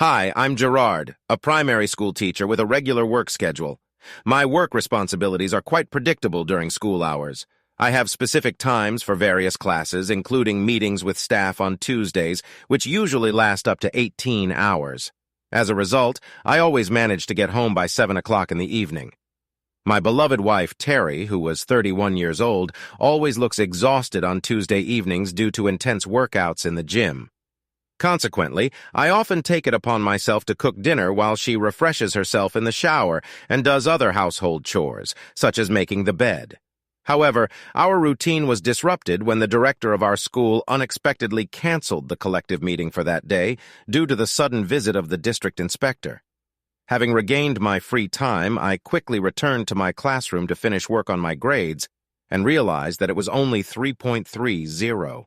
Hi, I'm Gerard, a primary school teacher with a regular work schedule. My work responsibilities are quite predictable during school hours. I have specific times for various classes, including meetings with staff on Tuesdays, which usually last up to 18 hours. As a result, I always manage to get home by 7 o'clock in the evening. My beloved wife, Terry, who was 31 years old, always looks exhausted on Tuesday evenings due to intense workouts in the gym. Consequently, I often take it upon myself to cook dinner while she refreshes herself in the shower and does other household chores, such as making the bed. However, our routine was disrupted when the director of our school unexpectedly canceled the collective meeting for that day due to the sudden visit of the district inspector. Having regained my free time, I quickly returned to my classroom to finish work on my grades and realized that it was only 3.30.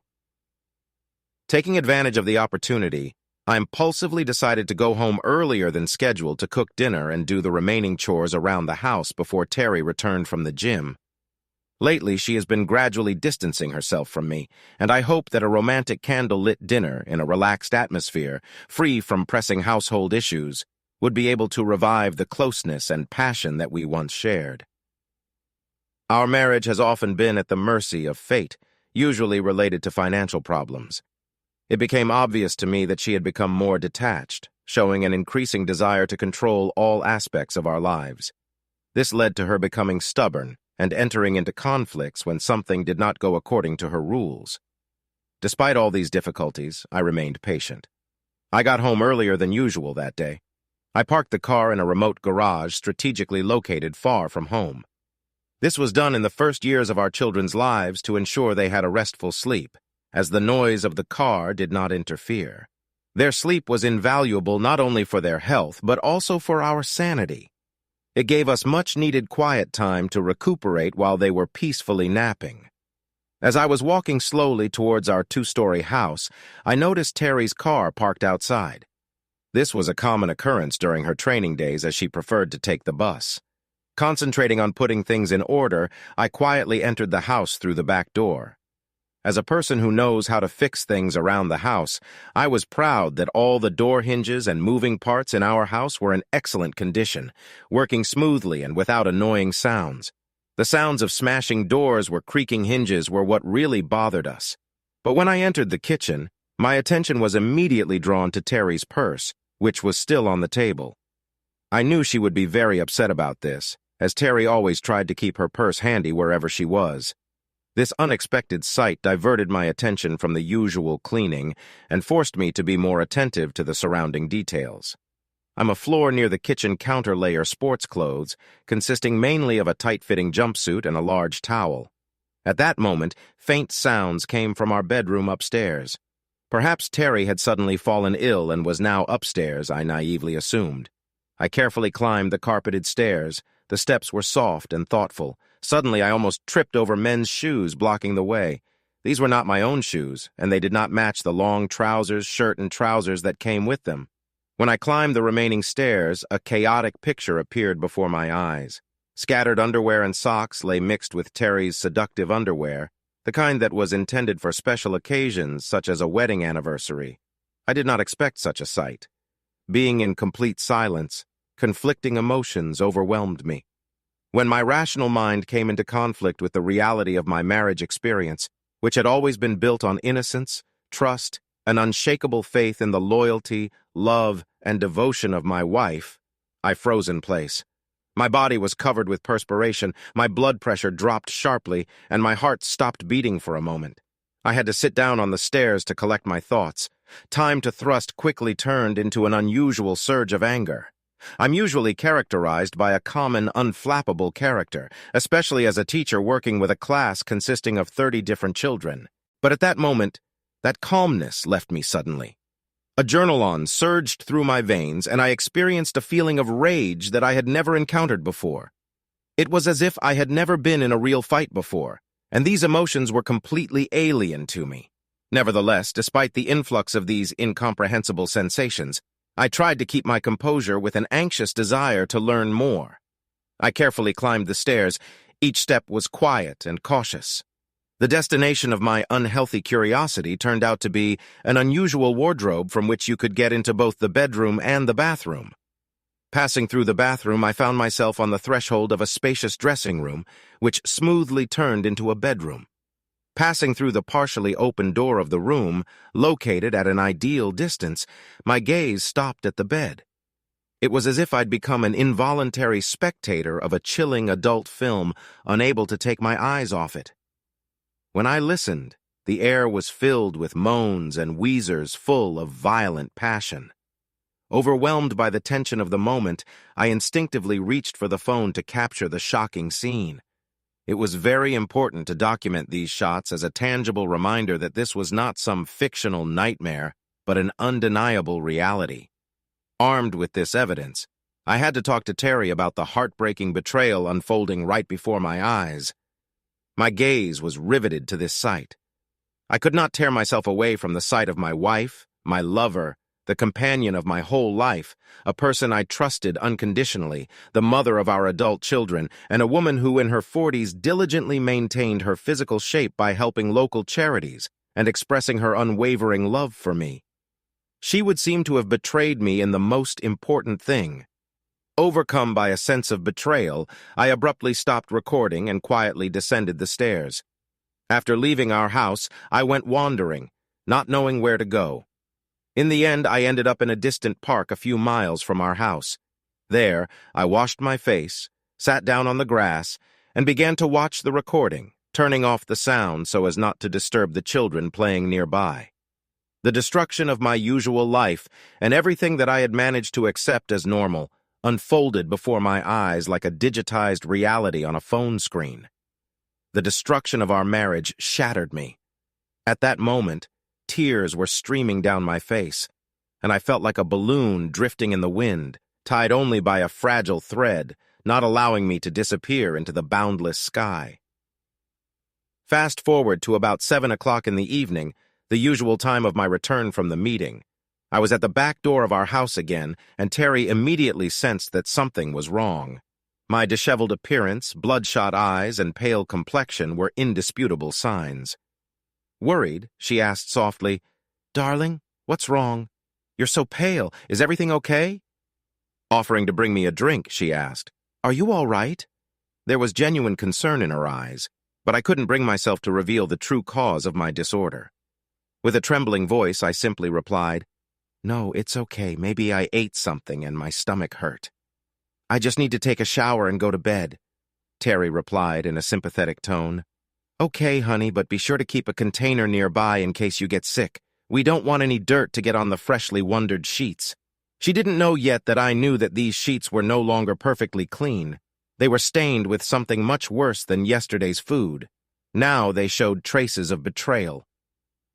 Taking advantage of the opportunity, I impulsively decided to go home earlier than scheduled to cook dinner and do the remaining chores around the house before Terry returned from the gym. Lately, she has been gradually distancing herself from me, and I hope that a romantic candle-lit dinner in a relaxed atmosphere, free from pressing household issues, would be able to revive the closeness and passion that we once shared. Our marriage has often been at the mercy of fate, usually related to financial problems. It became obvious to me that she had become more detached, showing an increasing desire to control all aspects of our lives. This led to her becoming stubborn and entering into conflicts when something did not go according to her rules. Despite all these difficulties, I remained patient. I got home earlier than usual that day. I parked the car in a remote garage strategically located far from home. This was done in the first years of our children's lives to ensure they had a restful sleep, as the noise of the car did not interfere. Their sleep was invaluable not only for their health, but also for our sanity. It gave us much-needed quiet time to recuperate while they were peacefully napping. As I was walking slowly towards our two-story house, I noticed Terry's car parked outside. This was a common occurrence during her training days as she preferred to take the bus. Concentrating on putting things in order, I quietly entered the house through the back door. As a person who knows how to fix things around the house, I was proud that all the door hinges and moving parts in our house were in excellent condition, working smoothly and without annoying sounds. The sounds of smashing doors or creaking hinges were what really bothered us. But when I entered the kitchen, my attention was immediately drawn to Terry's purse, which was still on the table. I knew she would be very upset about this, as Terry always tried to keep her purse handy wherever she was. This unexpected sight diverted my attention from the usual cleaning and forced me to be more attentive to the surrounding details. On a floor near the kitchen counter lay her sports clothes, consisting mainly of a tight-fitting jumpsuit and a large towel. At that moment, faint sounds came from our bedroom upstairs. Perhaps Terry had suddenly fallen ill and was now upstairs, I naively assumed. I carefully climbed the carpeted stairs. The steps were soft and thoughtful. Suddenly, I almost tripped over men's shoes blocking the way. These were not my own shoes, and they did not match the long trousers, shirt, and trousers that came with them. When I climbed the remaining stairs, a chaotic picture appeared before my eyes. Scattered underwear and socks lay mixed with Terry's seductive underwear, the kind that was intended for special occasions such as a wedding anniversary. I did not expect such a sight. Being in complete silence, conflicting emotions overwhelmed me. When my rational mind came into conflict with the reality of my marriage experience, which had always been built on innocence, trust, and unshakable faith in the loyalty, love, and devotion of my wife, I froze in place. My body was covered with perspiration, my blood pressure dropped sharply, and my heart stopped beating for a moment. I had to sit down on the stairs to collect my thoughts. Time to thrust quickly turned into an unusual surge of anger. I'm usually characterized by a common, unflappable character, especially as a teacher working with a class consisting of 30 different children. But at that moment, that calmness left me suddenly. Adrenaline surged through my veins, and I experienced a feeling of rage that I had never encountered before. It was as if I had never been in a real fight before, and these emotions were completely alien to me. Nevertheless, despite the influx of these incomprehensible sensations, I tried to keep my composure with an anxious desire to learn more. I carefully climbed the stairs. Each step was quiet and cautious. The destination of my unhealthy curiosity turned out to be an unusual wardrobe from which you could get into both the bedroom and the bathroom. Passing through the bathroom, I found myself on the threshold of a spacious dressing room, which smoothly turned into a bedroom. Passing through the partially open door of the room, located at an ideal distance, my gaze stopped at the bed. It was as if I'd become an involuntary spectator of a chilling adult film, unable to take my eyes off it. When I listened, the air was filled with moans and wheezers full of violent passion. Overwhelmed by the tension of the moment, I instinctively reached for the phone to capture the shocking scene. It was very important to document these shots as a tangible reminder that this was not some fictional nightmare, but an undeniable reality. Armed with this evidence, I had to talk to Terry about the heartbreaking betrayal unfolding right before my eyes. My gaze was riveted to this sight. I could not tear myself away from the sight of my wife, my lover, the companion of my whole life, a person I trusted unconditionally, the mother of our adult children, and a woman who in her 40s diligently maintained her physical shape by helping local charities and expressing her unwavering love for me. She would seem to have betrayed me in the most important thing. Overcome by a sense of betrayal, I abruptly stopped recording and quietly descended the stairs. After leaving our house, I went wandering, not knowing where to go. In the end, I ended up in a distant park a few miles from our house. There, I washed my face, sat down on the grass, and began to watch the recording, turning off the sound so as not to disturb the children playing nearby. The destruction of my usual life and everything that I had managed to accept as normal unfolded before my eyes like a digitized reality on a phone screen. The destruction of our marriage shattered me. At that moment, tears were streaming down my face, and I felt like a balloon drifting in the wind, tied only by a fragile thread, not allowing me to disappear into the boundless sky. Fast forward to about 7 o'clock in the evening, the usual time of my return from the meeting. I was at the back door of our house again, and Terry immediately sensed that something was wrong. My disheveled appearance, bloodshot eyes, and pale complexion were indisputable signs. Worried, she asked softly, "Darling, what's wrong? You're so pale. Is everything okay?" Offering to bring me a drink, she asked, "Are you all right?" There was genuine concern in her eyes, but I couldn't bring myself to reveal the true cause of my disorder. With a trembling voice, I simply replied, "No, it's okay. Maybe I ate something and my stomach hurt. I just need to take a shower and go to bed," Terry replied in a sympathetic tone. "Okay, honey, but be sure to keep a container nearby in case you get sick. We don't want any dirt to get on the freshly wondered sheets." She didn't know yet that I knew that these sheets were no longer perfectly clean. They were stained with something much worse than yesterday's food. Now they showed traces of betrayal.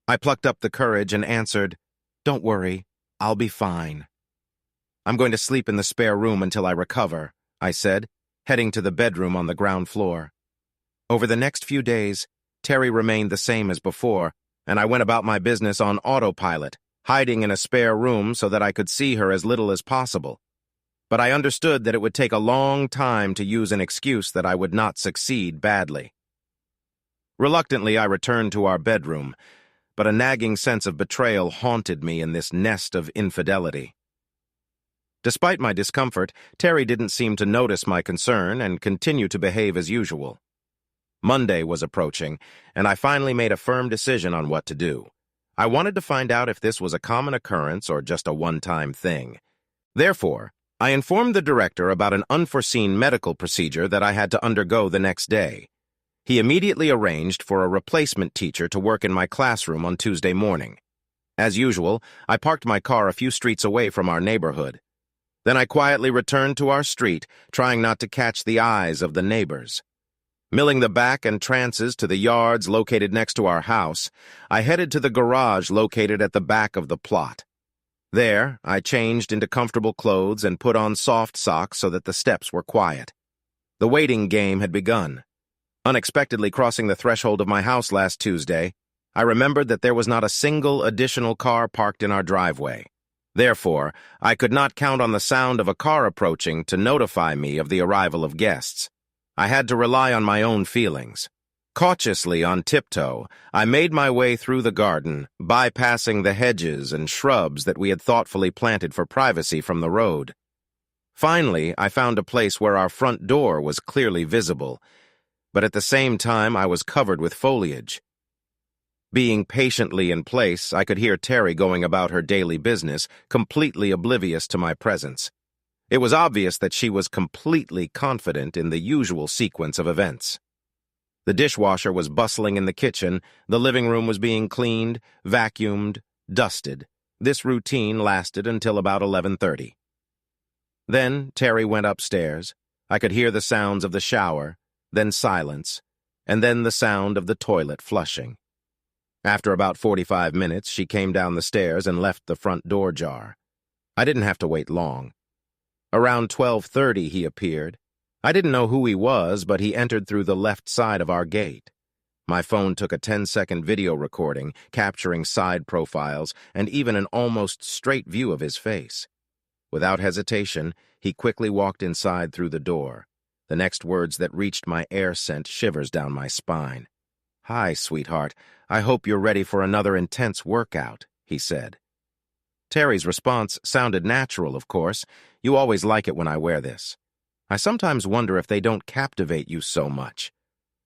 I plucked up the courage and answered, "Don't worry, I'll be fine." "I'm going to sleep in the spare room until I recover," I said, heading to the bedroom on the ground floor. Over the next few days, Terry remained the same as before, and I went about my business on autopilot, hiding in a spare room so that I could see her as little as possible. But I understood that it would take a long time to use an excuse that I would not succeed badly. Reluctantly, I returned to our bedroom, but a nagging sense of betrayal haunted me in this nest of infidelity. Despite my discomfort, Terry didn't seem to notice my concern and continued to behave as usual. Monday was approaching, and I finally made a firm decision on what to do. I wanted to find out if this was a common occurrence or just a one-time thing. Therefore, I informed the director about an unforeseen medical procedure that I had to undergo the next day. He immediately arranged for a replacement teacher to work in my classroom on Tuesday morning. As usual, I parked my car a few streets away from our neighborhood. Then I quietly returned to our street, trying not to catch the eyes of the neighbors. Milling the back entrances to the yards located next to our house, I headed to the garage located at the back of the plot. There, I changed into comfortable clothes and put on soft socks so that the steps were quiet. The waiting game had begun. Unexpectedly crossing the threshold of my house last Tuesday, I remembered that there was not a single additional car parked in our driveway. Therefore, I could not count on the sound of a car approaching to notify me of the arrival of guests. I had to rely on my own feelings. Cautiously on tiptoe, I made my way through the garden, bypassing the hedges and shrubs that we had thoughtfully planted for privacy from the road. Finally, I found a place where our front door was clearly visible, but at the same time I was covered with foliage. Being patiently in place, I could hear Terry going about her daily business, completely oblivious to my presence. It was obvious that she was completely confident in the usual sequence of events. The dishwasher was bustling in the kitchen, the living room was being cleaned, vacuumed, dusted. This routine lasted until about 11:30. Then Terry went upstairs. I could hear the sounds of the shower, then silence, and then the sound of the toilet flushing. After about 45 minutes, she came down the stairs and left the front door ajar. I didn't have to wait long. Around 12:30 he appeared. I didn't know who he was, but he entered through the left side of our gate. My phone took a 10-second video recording, capturing side profiles and even an almost straight view of his face. Without hesitation, he quickly walked inside through the door. The next words that reached my ear sent shivers down my spine. "Hi, sweetheart. I hope you're ready for another intense workout," he said. Terry's response sounded natural, of course. "You always like it when I wear this. I sometimes wonder if they don't captivate you so much."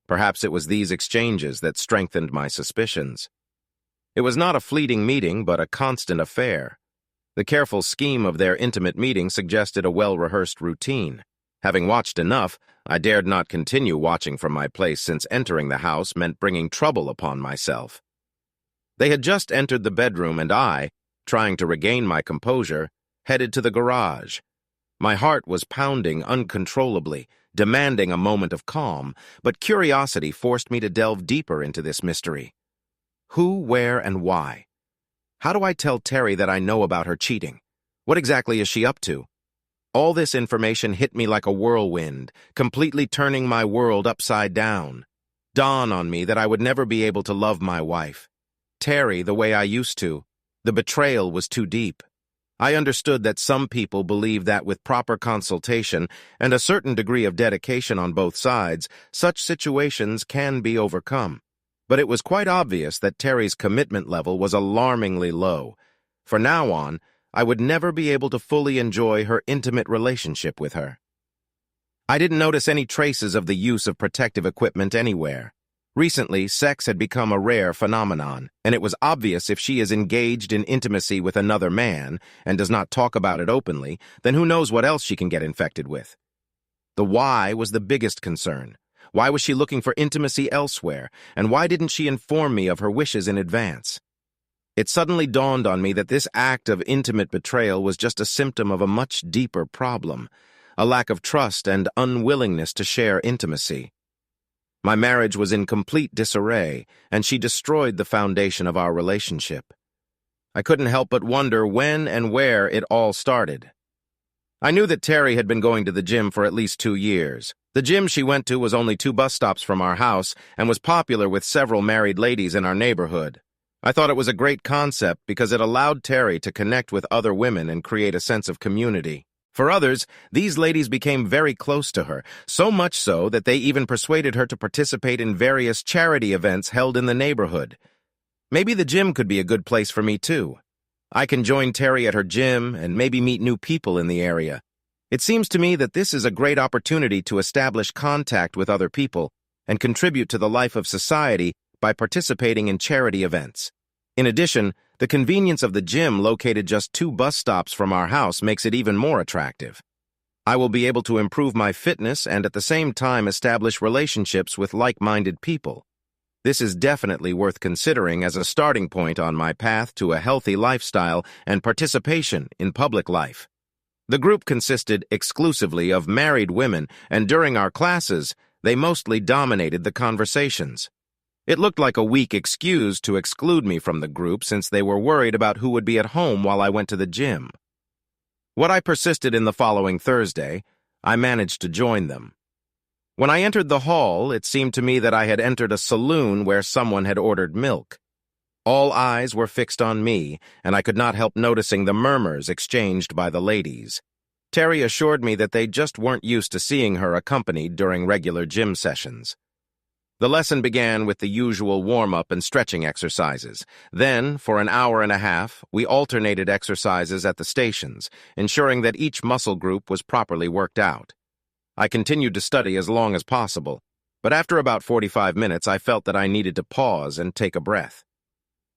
Perhaps it was these exchanges that strengthened my suspicions. It was not a fleeting meeting, but a constant affair. The careful scheme of their intimate meeting suggested a well-rehearsed routine. Having watched enough, I dared not continue watching from my place since entering the house meant bringing trouble upon myself. They had just entered the bedroom and I, trying to regain my composure, headed to the garage. My heart was pounding uncontrollably, demanding a moment of calm, but curiosity forced me to delve deeper into this mystery. Who, where, and why? How do I tell Terry that I know about her cheating? What exactly is she up to? All this information hit me like a whirlwind, completely turning my world upside down. Dawn on me that I would never be able to love my wife. Terry the way I used to. The betrayal was too deep. I understood that some people believe that with proper consultation and a certain degree of dedication on both sides, such situations can be overcome. But it was quite obvious that Terry's commitment level was alarmingly low. From now on, I would never be able to fully enjoy her intimate relationship with her. I didn't notice any traces of the use of protective equipment anywhere. Recently, sex had become a rare phenomenon, and it was obvious if she is engaged in intimacy with another man and does not talk about it openly, then who knows what else she can get infected with. The why was the biggest concern. Why was she looking for intimacy elsewhere, and why didn't she inform me of her wishes in advance? It suddenly dawned on me that this act of intimate betrayal was just a symptom of a much deeper problem, a lack of trust and unwillingness to share intimacy. My marriage was in complete disarray, and she destroyed the foundation of our relationship. I couldn't help but wonder when and where it all started. I knew that Terry had been going to the gym for at least 2 years. The gym she went to was only 2 bus stops from our house and was popular with several married ladies in our neighborhood. I thought it was a great concept because it allowed Terry to connect with other women and create a sense of community. For others, these ladies became very close to her, so much so that they even persuaded her to participate in various charity events held in the neighborhood. Maybe the gym could be a good place for me, too. I can join Terry at her gym and maybe meet new people in the area. It seems to me that this is a great opportunity to establish contact with other people and contribute to the life of society by participating in charity events. In addition, the convenience of the gym located just 2 bus stops from our house makes it even more attractive. I will be able to improve my fitness and at the same time establish relationships with like-minded people. This is definitely worth considering as a starting point on my path to a healthy lifestyle and participation in public life. The group consisted exclusively of married women, and during our classes, they mostly dominated the conversations. It looked like a weak excuse to exclude me from the group since they were worried about who would be at home while I went to the gym. When I persisted in the following Thursday, I managed to join them. When I entered the hall, it seemed to me that I had entered a saloon where someone had ordered milk. All eyes were fixed on me, and I could not help noticing the murmurs exchanged by the ladies. Terry assured me that they just weren't used to seeing her accompanied during regular gym sessions. The lesson began with the usual warm-up and stretching exercises. Then, for an hour and a half, we alternated exercises at the stations, ensuring that each muscle group was properly worked out. I continued to study as long as possible, but after about 45 minutes, I felt that I needed to pause and take a breath.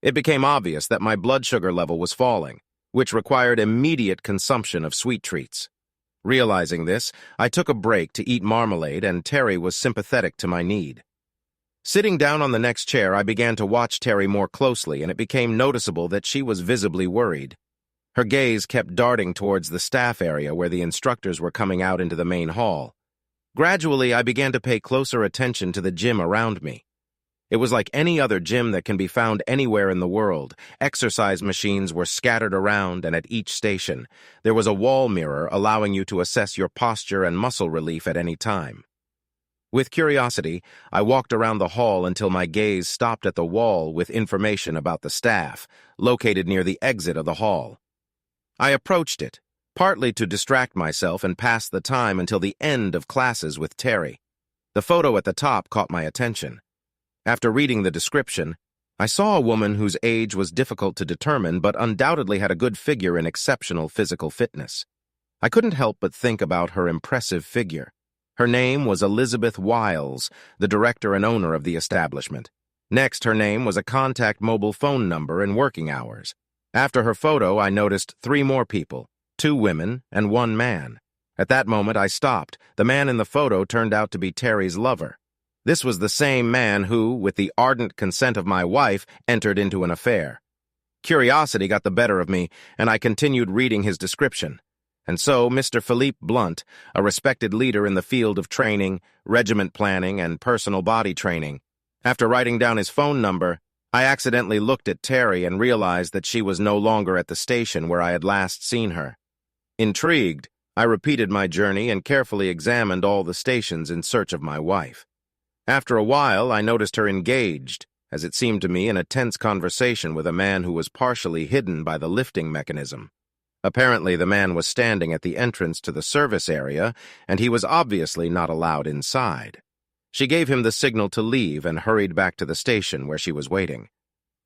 It became obvious that my blood sugar level was falling, which required immediate consumption of sweet treats. Realizing this, I took a break to eat marmalade, and Terry was sympathetic to my need. Sitting down on the next chair, I began to watch Terry more closely, and it became noticeable that she was visibly worried. Her gaze kept darting towards the staff area where the instructors were coming out into the main hall. Gradually, I began to pay closer attention to the gym around me. It was like any other gym that can be found anywhere in the world. Exercise machines were scattered around, and at each station, there was a wall mirror allowing you to assess your posture and muscle relief at any time. With curiosity, I walked around the hall until my gaze stopped at the wall with information about the staff, located near the exit of the hall. I approached it, partly to distract myself and pass the time until the end of classes with Terry. The photo at the top caught my attention. After reading the description, I saw a woman whose age was difficult to determine but undoubtedly had a good figure and exceptional physical fitness. I couldn't help but think about her impressive figure. Her name was Elizabeth Wiles, the director and owner of the establishment. Next, her name was a contact mobile phone number and working hours. After her photo, I noticed 3 more people, 2 women and 1 man. At that moment, I stopped. The man in the photo turned out to be Terry's lover. This was the same man who, with the ardent consent of my wife, entered into an affair. Curiosity got the better of me, and I continued reading his description. And so, Mr. Philippe Blunt, a respected leader in the field of training, regiment planning, and personal body training. After writing down his phone number, I accidentally looked at Terry and realized that she was no longer at the station where I had last seen her. Intrigued, I repeated my journey and carefully examined all the stations in search of my wife. After a while, I noticed her engaged, as it seemed to me, in a tense conversation with a man who was partially hidden by the lifting mechanism. Apparently, the man was standing at the entrance to the service area, and he was obviously not allowed inside. She gave him the signal to leave and hurried back to the station where she was waiting.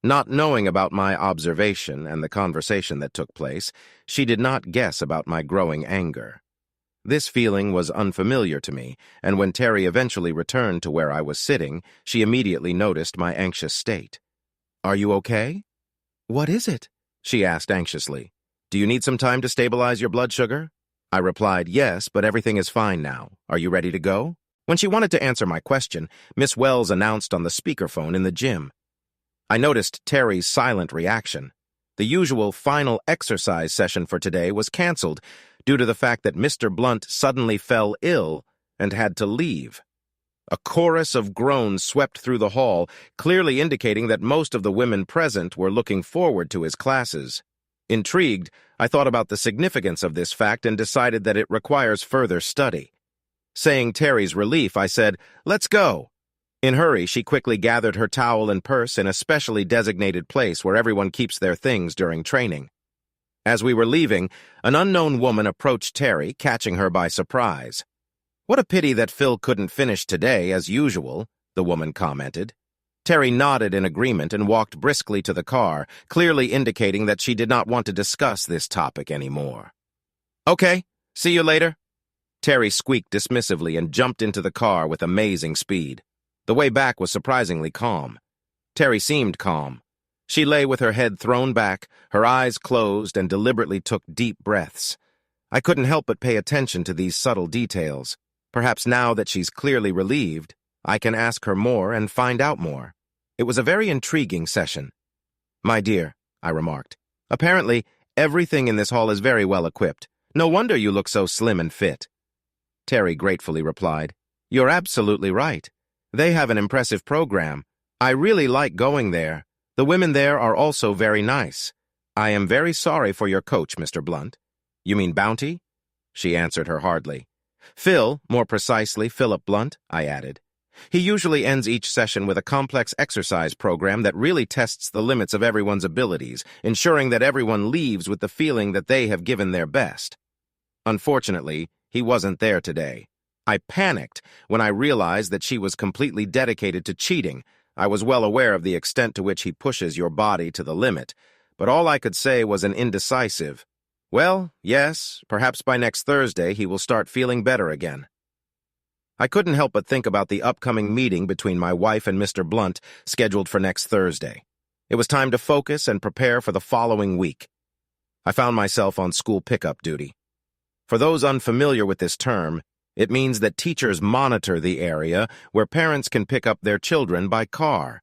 Not knowing about my observation and the conversation that took place, she did not guess about my growing anger. This feeling was unfamiliar to me, and when Terry eventually returned to where I was sitting, she immediately noticed my anxious state. "Are you okay?" "What is it?" she asked anxiously. "Do you need some time to stabilize your blood sugar?" I replied, "Yes, but everything is fine now. Are you ready to go?" When she wanted to answer my question, Miss Wells announced on the speakerphone in the gym. I noticed Terry's silent reaction. The usual final exercise session for today was canceled due to the fact that Mr. Blunt suddenly fell ill and had to leave. A chorus of groans swept through the hall, clearly indicating that most of the women present were looking forward to his classes. Intrigued, I thought about the significance of this fact and decided that it requires further study. Saying Terry's relief, I said, "Let's go." In a hurry, she quickly gathered her towel and purse in a specially designated place where everyone keeps their things during training. As we were leaving, an unknown woman approached Terry, catching her by surprise. "What a pity that Phil couldn't finish today, as usual," the woman commented. Terry nodded in agreement and walked briskly to the car, clearly indicating that she did not want to discuss this topic anymore. "Okay, see you later." Terry squeaked dismissively and jumped into the car with amazing speed. The way back was surprisingly calm. Terry seemed calm. She lay with her head thrown back, her eyes closed, and deliberately took deep breaths. I couldn't help but pay attention to these subtle details. Perhaps now that she's clearly relieved, I can ask her more and find out more. It was a very intriguing session. "My dear," I remarked, "apparently everything in this hall is very well equipped. No wonder you look so slim and fit." Terry gratefully replied, "You're absolutely right. They have an impressive program. I really like going there. The women there are also very nice. I am very sorry for your coach, Mr. Blunt." "You mean Bounty?" She answered her hardly. "Phil, more precisely, Philip Blunt," I added. "He usually ends each session with a complex exercise program that really tests the limits of everyone's abilities, ensuring that everyone leaves with the feeling that they have given their best. Unfortunately, he wasn't there today. I panicked when I realized that she was completely dedicated to cheating. I was well aware of the extent to which he pushes your body to the limit, but all I could say was an indecisive, "Well, yes, perhaps by next Thursday he will start feeling better again." I couldn't help but think about the upcoming meeting between my wife and Mr. Blunt, scheduled for next Thursday. It was time to focus and prepare for the following week. I found myself on school pickup duty. For those unfamiliar with this term, it means that teachers monitor the area where parents can pick up their children by car.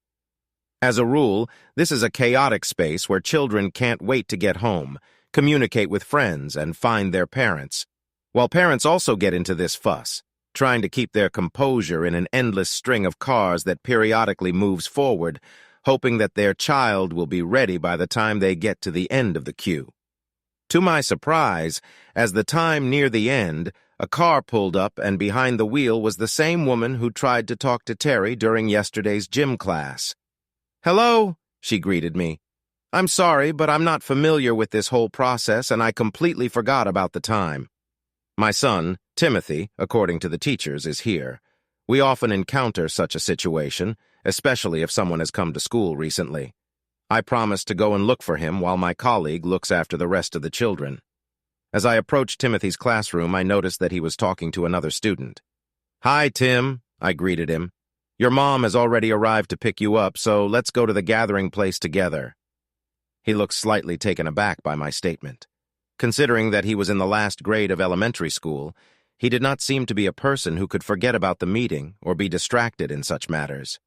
As a rule, this is a chaotic space where children can't wait to get home, communicate with friends, and find their parents. While parents also get into this fuss, trying to keep their composure in an endless string of cars that periodically moves forward, hoping that their child will be ready by the time they get to the end of the queue. To my surprise, as the time neared the end, a car pulled up and behind the wheel was the same woman who tried to talk to Terry during yesterday's gym class. "Hello," she greeted me. "I'm sorry, but I'm not familiar with this whole process and I completely forgot about the time. My son, Timothy, according to the teachers, is here. We often encounter such a situation, especially if someone has come to school recently. I promised to go and look for him while my colleague looks after the rest of the children." As I approached Timothy's classroom, I noticed that he was talking to another student. "Hi, Tim," I greeted him. "Your mom has already arrived to pick you up, so let's go to the gathering place together." He looked slightly taken aback by my statement. Considering that he was in the last grade of elementary school, he did not seem to be a person who could forget about the meeting or be distracted in such matters.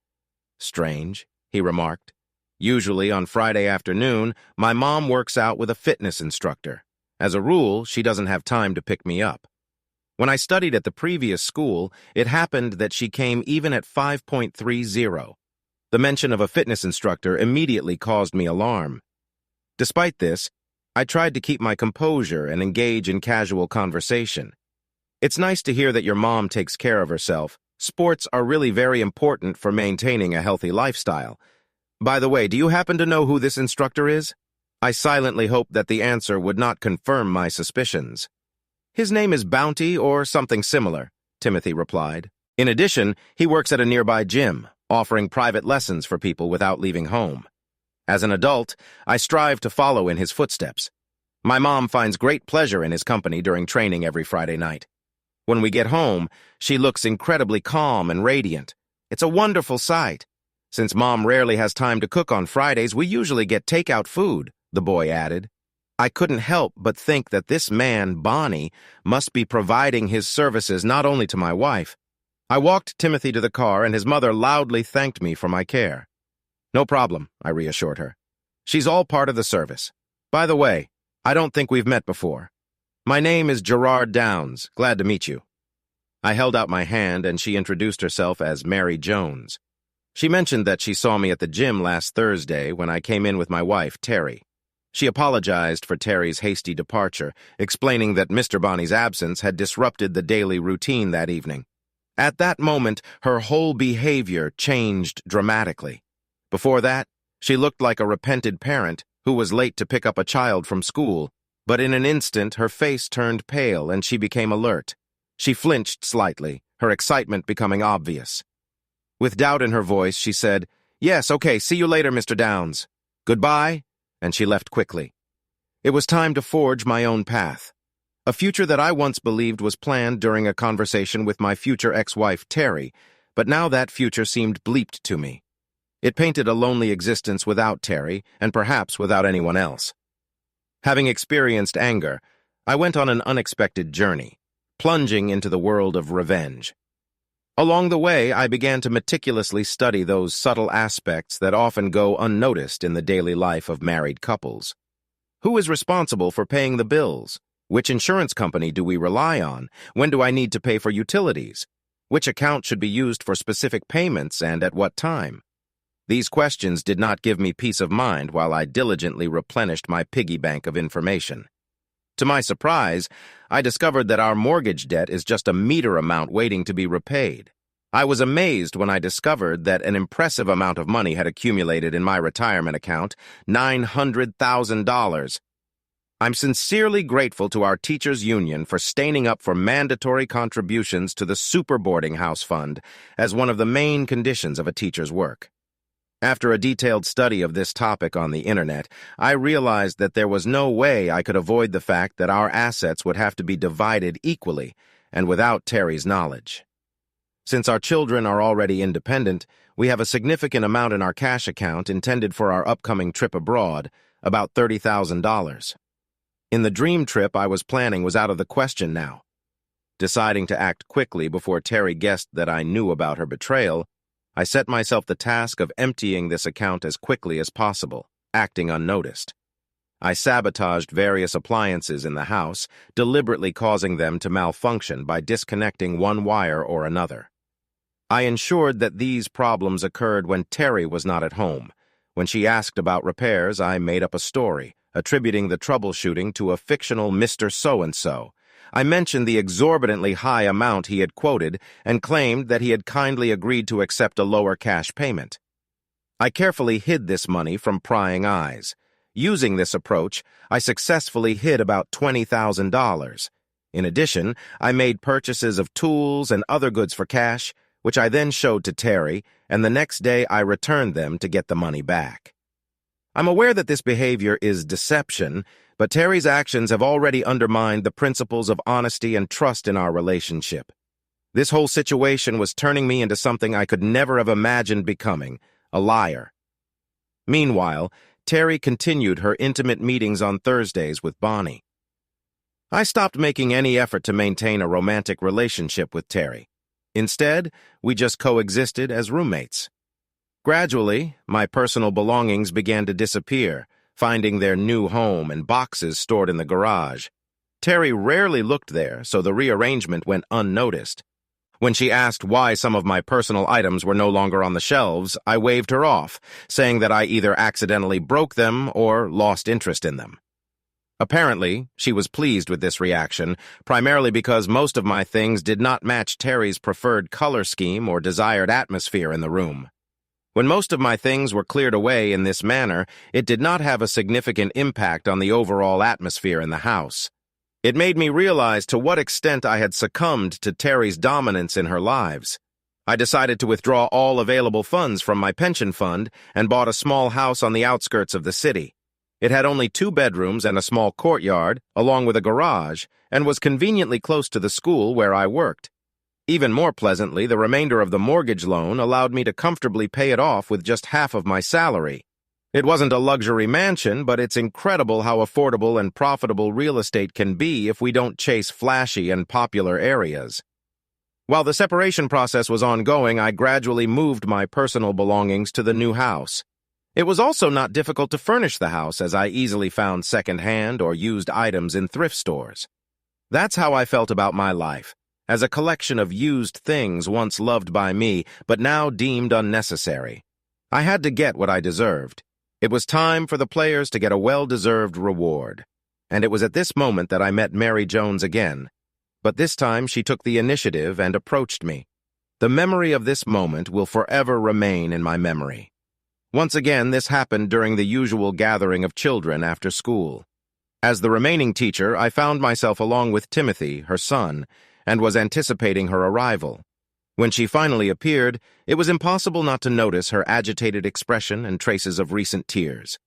"Strange," he remarked. "Usually on Friday afternoon, my mom works out with a fitness instructor. As a rule, she doesn't have time to pick me up. When I studied at the previous school, it happened that she came even at 5.30. The mention of a fitness instructor immediately caused me alarm. Despite this, I tried to keep my composure and engage in casual conversation. "It's nice to hear that your mom takes care of herself. Sports are really very important for maintaining a healthy lifestyle. By the way, do you happen to know who this instructor is?" I silently hoped that the answer would not confirm my suspicions. "His name is Bounty or something similar," Timothy replied. "In addition, he works at a nearby gym, offering private lessons for people without leaving home. As an adult, I strive to follow in his footsteps. My mom finds great pleasure in his company during training every Friday night. When we get home, she looks incredibly calm and radiant. It's a wonderful sight. Since Mom rarely has time to cook on Fridays, we usually get takeout food," the boy added. I couldn't help but think that this man, Bonnie, must be providing his services not only to my wife. I walked Timothy to the car, and his mother loudly thanked me for my care. "No problem," I reassured her. "She's all part of the service. By the way, I don't think we've met before. My name is Gerard Downs. Glad to meet you." I held out my hand, and she introduced herself as Mary Jones. She mentioned that she saw me at the gym last Thursday when I came in with my wife, Terry. She apologized for Terry's hasty departure, explaining that Mr. Bonnie's absence had disrupted the daily routine that evening. At that moment, her whole behavior changed dramatically. Before that, she looked like a repented parent who was late to pick up a child from school, but in an instant her face turned pale and she became alert. She flinched slightly, her excitement becoming obvious. With doubt in her voice, she said, "Yes, okay, see you later, Mr. Downs. Goodbye," and she left quickly. It was time to forge my own path. A future that I once believed was planned during a conversation with my future ex-wife, Terry, but now that future seemed bleeped to me. It painted a lonely existence without Terry, and perhaps without anyone else. Having experienced anger, I went on an unexpected journey, plunging into the world of revenge. Along the way, I began to meticulously study those subtle aspects that often go unnoticed in the daily life of married couples. Who is responsible for paying the bills? Which insurance company do we rely on? When do I need to pay for utilities? Which account should be used for specific payments and at what time? These questions did not give me peace of mind while I diligently replenished my piggy bank of information. To my surprise, I discovered that our mortgage debt is just a meager amount waiting to be repaid. I was amazed when I discovered that an impressive amount of money had accumulated in my retirement account, $900,000. I'm sincerely grateful to our teachers' union for standing up for mandatory contributions to the Super Boarding House Fund as one of the main conditions of a teacher's work. After a detailed study of this topic on the internet, I realized that there was no way I could avoid the fact that our assets would have to be divided equally and without Terry's knowledge. Since our children are already independent, we have a significant amount in our cash account intended for our upcoming trip abroad, about $30,000. In the dream trip I was planning was out of the question now. Deciding to act quickly before Terry guessed that I knew about her betrayal, I set myself the task of emptying this account as quickly as possible, acting unnoticed. I sabotaged various appliances in the house, deliberately causing them to malfunction by disconnecting one wire or another. I ensured that these problems occurred when Terry was not at home. When she asked about repairs, I made up a story, attributing the troubleshooting to a fictional Mr. So-and-so. I mentioned the exorbitantly high amount he had quoted and claimed that he had kindly agreed to accept a lower cash payment. I carefully hid this money from prying eyes. Using this approach, I successfully hid about $20,000. In addition, I made purchases of tools and other goods for cash, which I then showed to Terry, and the next day I returned them to get the money back. I'm aware that this behavior is deception, but Terry's actions have already undermined the principles of honesty and trust in our relationship. This whole situation was turning me into something I could never have imagined becoming, a liar. Meanwhile, Terry continued her intimate meetings on Thursdays with Bonnie. I stopped making any effort to maintain a romantic relationship with Terry. Instead, we just coexisted as roommates. Gradually, my personal belongings began to disappear, finding their new home in boxes stored in the garage. Terry rarely looked there, so the rearrangement went unnoticed. When she asked why some of my personal items were no longer on the shelves, I waved her off, saying that I either accidentally broke them or lost interest in them. Apparently, she was pleased with this reaction, primarily because most of my things did not match Terry's preferred color scheme or desired atmosphere in the room. When most of my things were cleared away in this manner, it did not have a significant impact on the overall atmosphere in the house. It made me realize to what extent I had succumbed to Terry's dominance in her lives. I decided to withdraw all available funds from my pension fund and bought a small house on the outskirts of the city. It had only 2 bedrooms and a small courtyard, along with a garage, and was conveniently close to the school where I worked. Even more pleasantly, the remainder of the mortgage loan allowed me to comfortably pay it off with just half of my salary. It wasn't a luxury mansion, but it's incredible how affordable and profitable real estate can be if we don't chase flashy and popular areas. While the separation process was ongoing, I gradually moved my personal belongings to the new house. It was also not difficult to furnish the house, as I easily found second-hand or used items in thrift stores. That's how I felt about my life, as a collection of used things once loved by me, but now deemed unnecessary. I had to get what I deserved. It was time for the players to get a well-deserved reward. And it was at this moment that I met Mary Jones again. But this time she took the initiative and approached me. The memory of this moment will forever remain in my memory. Once again, this happened during the usual gathering of children after school. As the remaining teacher, I found myself along with Timothy, her son, and was anticipating her arrival. When she finally appeared, it was impossible not to notice her agitated expression and traces of recent tears.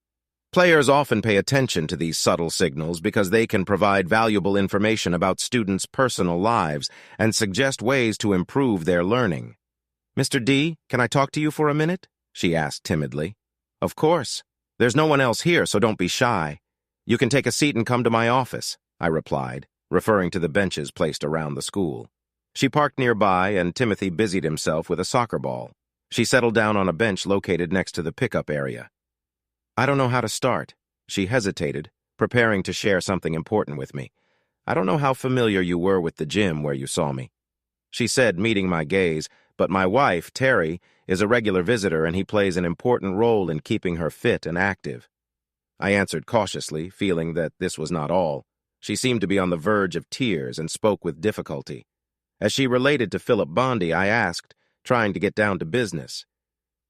Players often pay attention to these subtle signals because they can provide valuable information about students' personal lives and suggest ways to improve their learning. "Mr. D, can I talk to you for a minute?" she asked timidly. "Of course. There's no one else here, so don't be shy. You can take a seat and come to my office," I replied, referring to the benches placed around the school. She parked nearby, and Timothy busied himself with a soccer ball. She settled down on a bench located next to the pickup area. "I don't know how to start." She hesitated, preparing to share something important with me. "I don't know how familiar you were with the gym where you saw me," she said, meeting my gaze, "but my wife, Terry, is a regular visitor and he plays an important role in keeping her fit and active." I answered cautiously, feeling that this was not all. She seemed to be on the verge of tears and spoke with difficulty. As she related to Philip Bondi, I asked, trying to get down to business,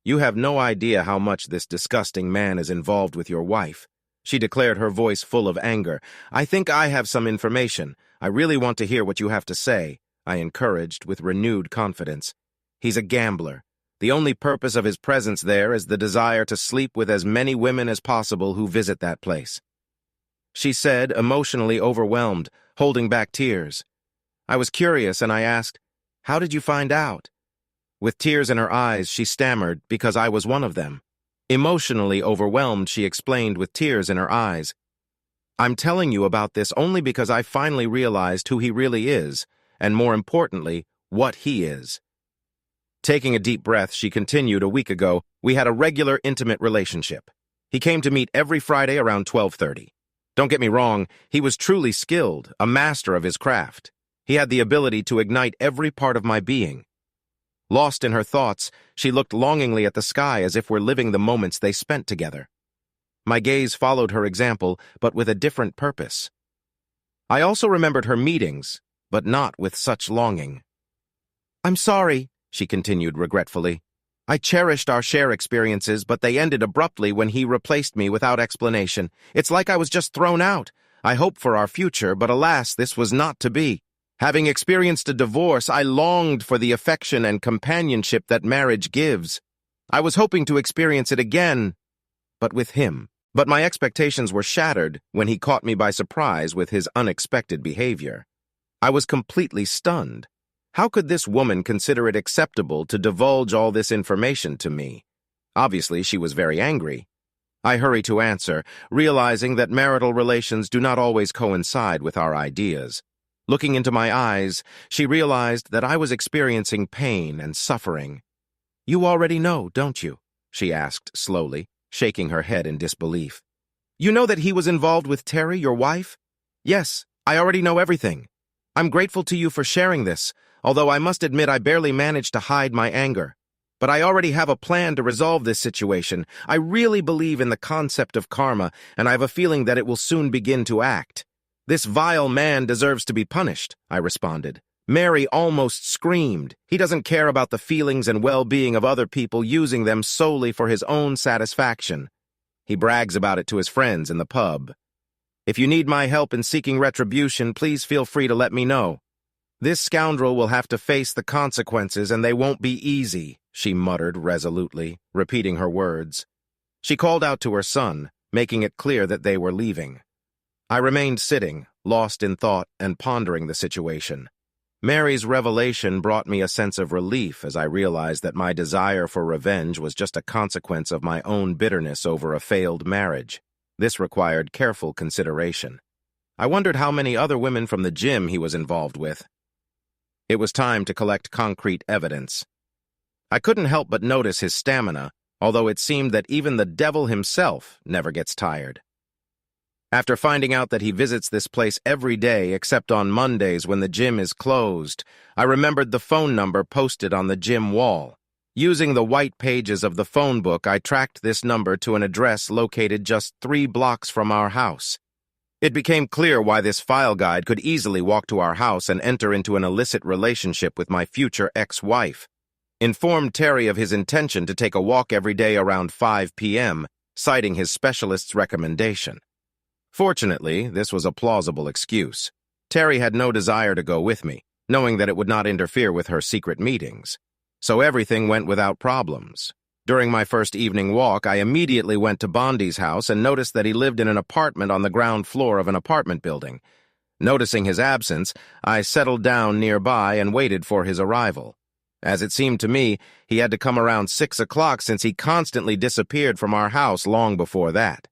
"You have no idea how much this disgusting man is involved with your wife. she declared, her voice full of anger. "I think I have some information. I really want to hear what you have to say," I encouraged with renewed confidence. "He's a gambler. The only purpose of his presence there is the desire to sleep with as many women as possible who visit that place," she said, emotionally overwhelmed, holding back tears. I was curious and I asked, "How did you find out?" With tears in her eyes, she stammered, "Because I was one of them." Emotionally overwhelmed, she explained with tears in her eyes, "I'm telling you about this only because I finally realized who he really is, and more importantly, what he is." Taking a deep breath, she continued, "A week ago, we had a regular, intimate relationship. He came to meet every Friday around 12:30. Don't get me wrong, he was truly skilled, a master of his craft. He had the ability to ignite every part of my being." Lost in her thoughts, she looked longingly at the sky as if we're living the moments they spent together. My gaze followed her example, but with a different purpose. I also remembered her meetings, but not with such longing. "I'm sorry," she continued regretfully. "I cherished our share experiences, but they ended abruptly when he replaced me without explanation. It's like I was just thrown out. I hoped for our future, but alas, this was not to be. Having experienced a divorce, I longed for the affection and companionship that marriage gives. I was hoping to experience it again, but with him. But my expectations were shattered when he caught me by surprise with his unexpected behavior. I was completely stunned. How could this woman consider it acceptable to divulge all this information to me? Obviously, she was very angry. I hurried to answer, realizing that marital relations do not always coincide with our ideas. Looking into my eyes, she realized that I was experiencing pain and suffering. "You already know, don't you?" she asked slowly, shaking her head in disbelief. "You know that he was involved with Terry, your wife?" "Yes, I already know everything. I'm grateful to you for sharing this, although I must admit I barely managed to hide my anger. But I already have a plan to resolve this situation. I really believe in the concept of karma, and I have a feeling that it will soon begin to act." "This vile man deserves to be punished," I responded. Mary almost screamed. "He doesn't care about the feelings and well-being of other people, using them solely for his own satisfaction. He brags about it to his friends in the pub. If you need my help in seeking retribution, please feel free to let me know. This scoundrel will have to face the consequences, and they won't be easy," she muttered resolutely, repeating her words. She called out to her son, making it clear that they were leaving. I remained sitting, lost in thought and pondering the situation. Mary's revelation brought me a sense of relief as I realized that my desire for revenge was just a consequence of my own bitterness over a failed marriage. This required careful consideration. I wondered how many other women from the gym he was involved with. It was time to collect concrete evidence. I couldn't help but notice his stamina, although it seemed that even the devil himself never gets tired. After finding out that he visits this place every day except on Mondays when the gym is closed, I remembered the phone number posted on the gym wall. Using the white pages of the phone book, I tracked this number to an address located just 3 blocks from our house. It became clear why this file guide could easily walk to our house and enter into an illicit relationship with my future ex-wife. Informed Terry of his intention to take a walk every day around 5 p.m., citing his specialist's recommendation. Fortunately, this was a plausible excuse. Terry had no desire to go with me, knowing that it would not interfere with her secret meetings. So everything went without problems. During my first evening walk, I immediately went to Bondi's house and noticed that he lived in an apartment on the ground floor of an apartment building. Noticing his absence, I settled down nearby and waited for his arrival. As it seemed to me, he had to come around 6 o'clock since he constantly disappeared from our house long before that.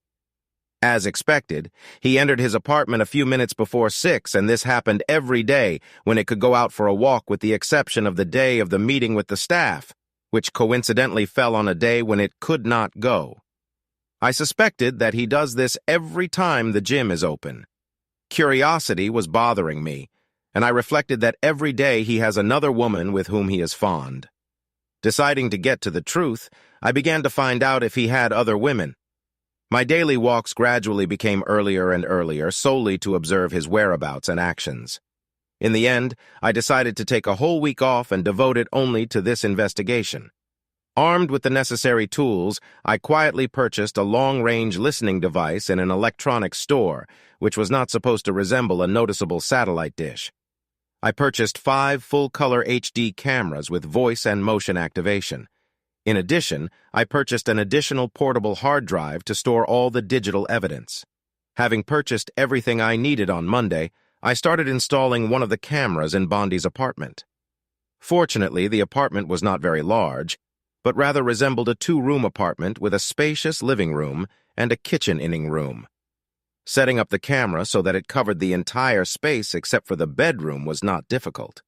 As expected, he entered his apartment a few minutes before 6, and this happened every day when it could go out for a walk, with the exception of the day of the meeting with the staff, which coincidentally fell on a day when it could not go. I suspected that he does this every time the gym is open. Curiosity was bothering me, and I reflected that every day he has another woman with whom he is fond. Deciding to get to the truth, I began to find out if he had other women. My daily walks gradually became earlier and earlier, solely to observe his whereabouts and actions. In the end, I decided to take a whole week off and devote it only to this investigation. Armed with the necessary tools, I quietly purchased a long-range listening device in an electronics store, which was not supposed to resemble a noticeable satellite dish. I purchased 5 full-color HD cameras with voice and motion activation. In addition, I purchased an additional portable hard drive to store all the digital evidence. Having purchased everything I needed on Monday, I started installing one of the cameras in Bondi's apartment. Fortunately, the apartment was not very large, but rather resembled a 2-room apartment with a spacious living room and a kitchen-inning room. Setting up the camera so that it covered the entire space except for the bedroom was not difficult.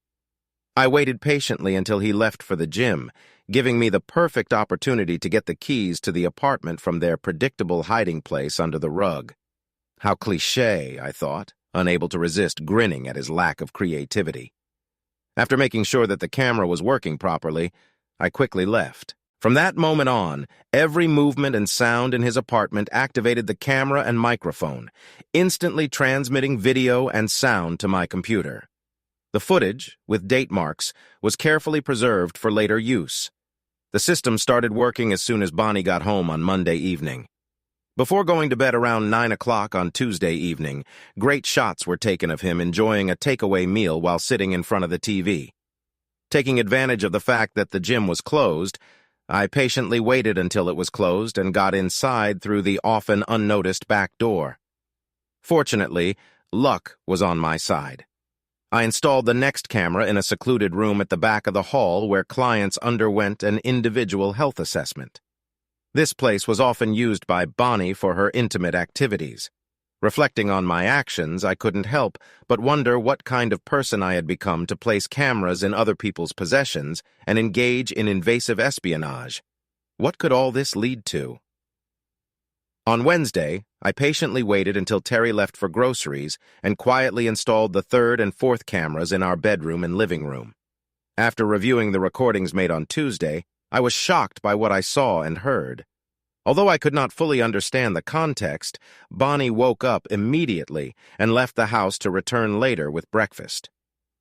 I waited patiently until he left for the gym, giving me the perfect opportunity to get the keys to the apartment from their predictable hiding place under the rug. How cliché, I thought, unable to resist grinning at his lack of creativity. After making sure that the camera was working properly, I quickly left. From that moment on, every movement and sound in his apartment activated the camera and microphone, instantly transmitting video and sound to my computer. The footage, with date marks, was carefully preserved for later use. The system started working as soon as Bonnie got home on Monday evening. Before going to bed around 9 o'clock on Tuesday evening, great shots were taken of him enjoying a takeaway meal while sitting in front of the TV. Taking advantage of the fact that the gym was closed, I patiently waited until it was closed and got inside through the often unnoticed back door. Fortunately, luck was on my side. I installed the next camera in a secluded room at the back of the hall where clients underwent an individual health assessment. This place was often used by Bonnie for her intimate activities. Reflecting on my actions, I couldn't help but wonder what kind of person I had become to place cameras in other people's possessions and engage in invasive espionage. What could all this lead to? On Wednesday, I patiently waited until Terry left for groceries and quietly installed the 3rd and 4th cameras in our bedroom and living room. After reviewing the recordings made on Tuesday, I was shocked by what I saw and heard. Although I could not fully understand the context, Bonnie woke up immediately and left the house to return later with breakfast.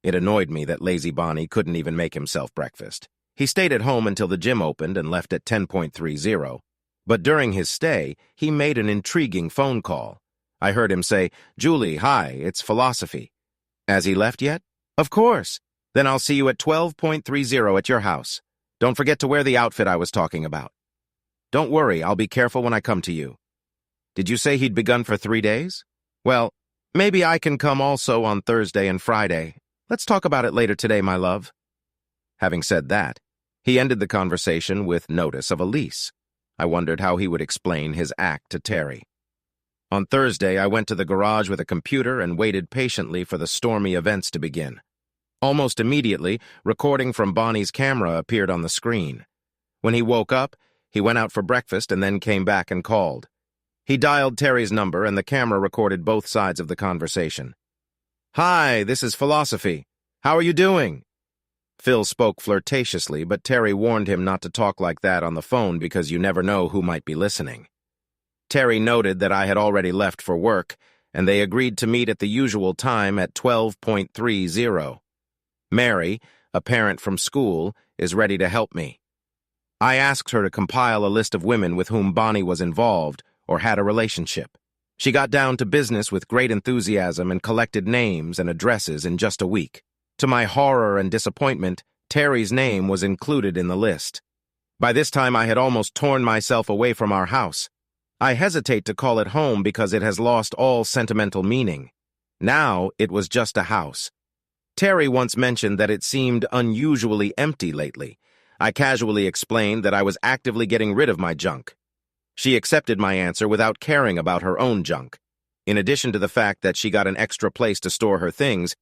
It annoyed me that lazy Bonnie couldn't even make himself breakfast. He stayed at home until the gym opened and left at 10:30. But during his stay, he made an intriguing phone call. I heard him say, "Julie, hi, it's Philosophy." "Has he left yet?" "Of course. Then I'll see you at 12:30 at your house. Don't forget to wear the outfit I was talking about." "Don't worry, I'll be careful when I come to you." "Did you say he'd begun for 3 days?" "Well, maybe I can come also on Thursday and Friday. Let's talk about it later today, my love." Having said that, he ended the conversation with notice of a lease. I wondered how he would explain his act to Terry. On Thursday, I went to the garage with a computer and waited patiently for the stormy events to begin. Almost immediately, recording from Bonnie's camera appeared on the screen. When he woke up, he went out for breakfast and then came back and called. He dialed Terry's number and the camera recorded both sides of the conversation. "Hi, this is Philosophy. How are you doing?" Phil spoke flirtatiously, but Terry warned him not to talk like that on the phone because you never know who might be listening. Terry noted that I had already left for work, and they agreed to meet at the usual time at 12:30. Mary, a parent from school, is ready to help me. I asked her to compile a list of women with whom Bonnie was involved or had a relationship. She got down to business with great enthusiasm and collected names and addresses in just a week. To my horror and disappointment, Terry's name was included in the list. By this time, I had almost torn myself away from our house. I hesitate to call it home because it has lost all sentimental meaning. Now, it was just a house. Terry once mentioned that it seemed unusually empty lately. I casually explained that I was actively getting rid of my junk. She accepted my answer without caring about her own junk. In addition to the fact that she got an extra place to store her things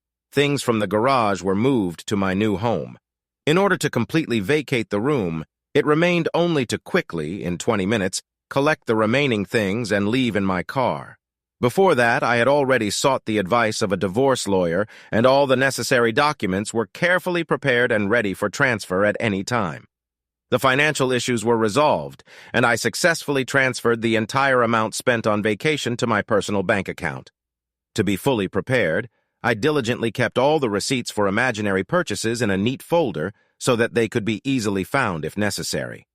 from the garage were moved to my new home. In order to completely vacate the room, it remained only to quickly, in 20 minutes, collect the remaining things and leave in my car. Before that, I had already sought the advice of a divorce lawyer, and all the necessary documents were carefully prepared and ready for transfer at any time. The financial issues were resolved, and I successfully transferred the entire amount spent on vacation to my personal bank account. To be fully prepared, I diligently kept all the receipts for imaginary purchases in a neat folder so that they could be easily found if necessary.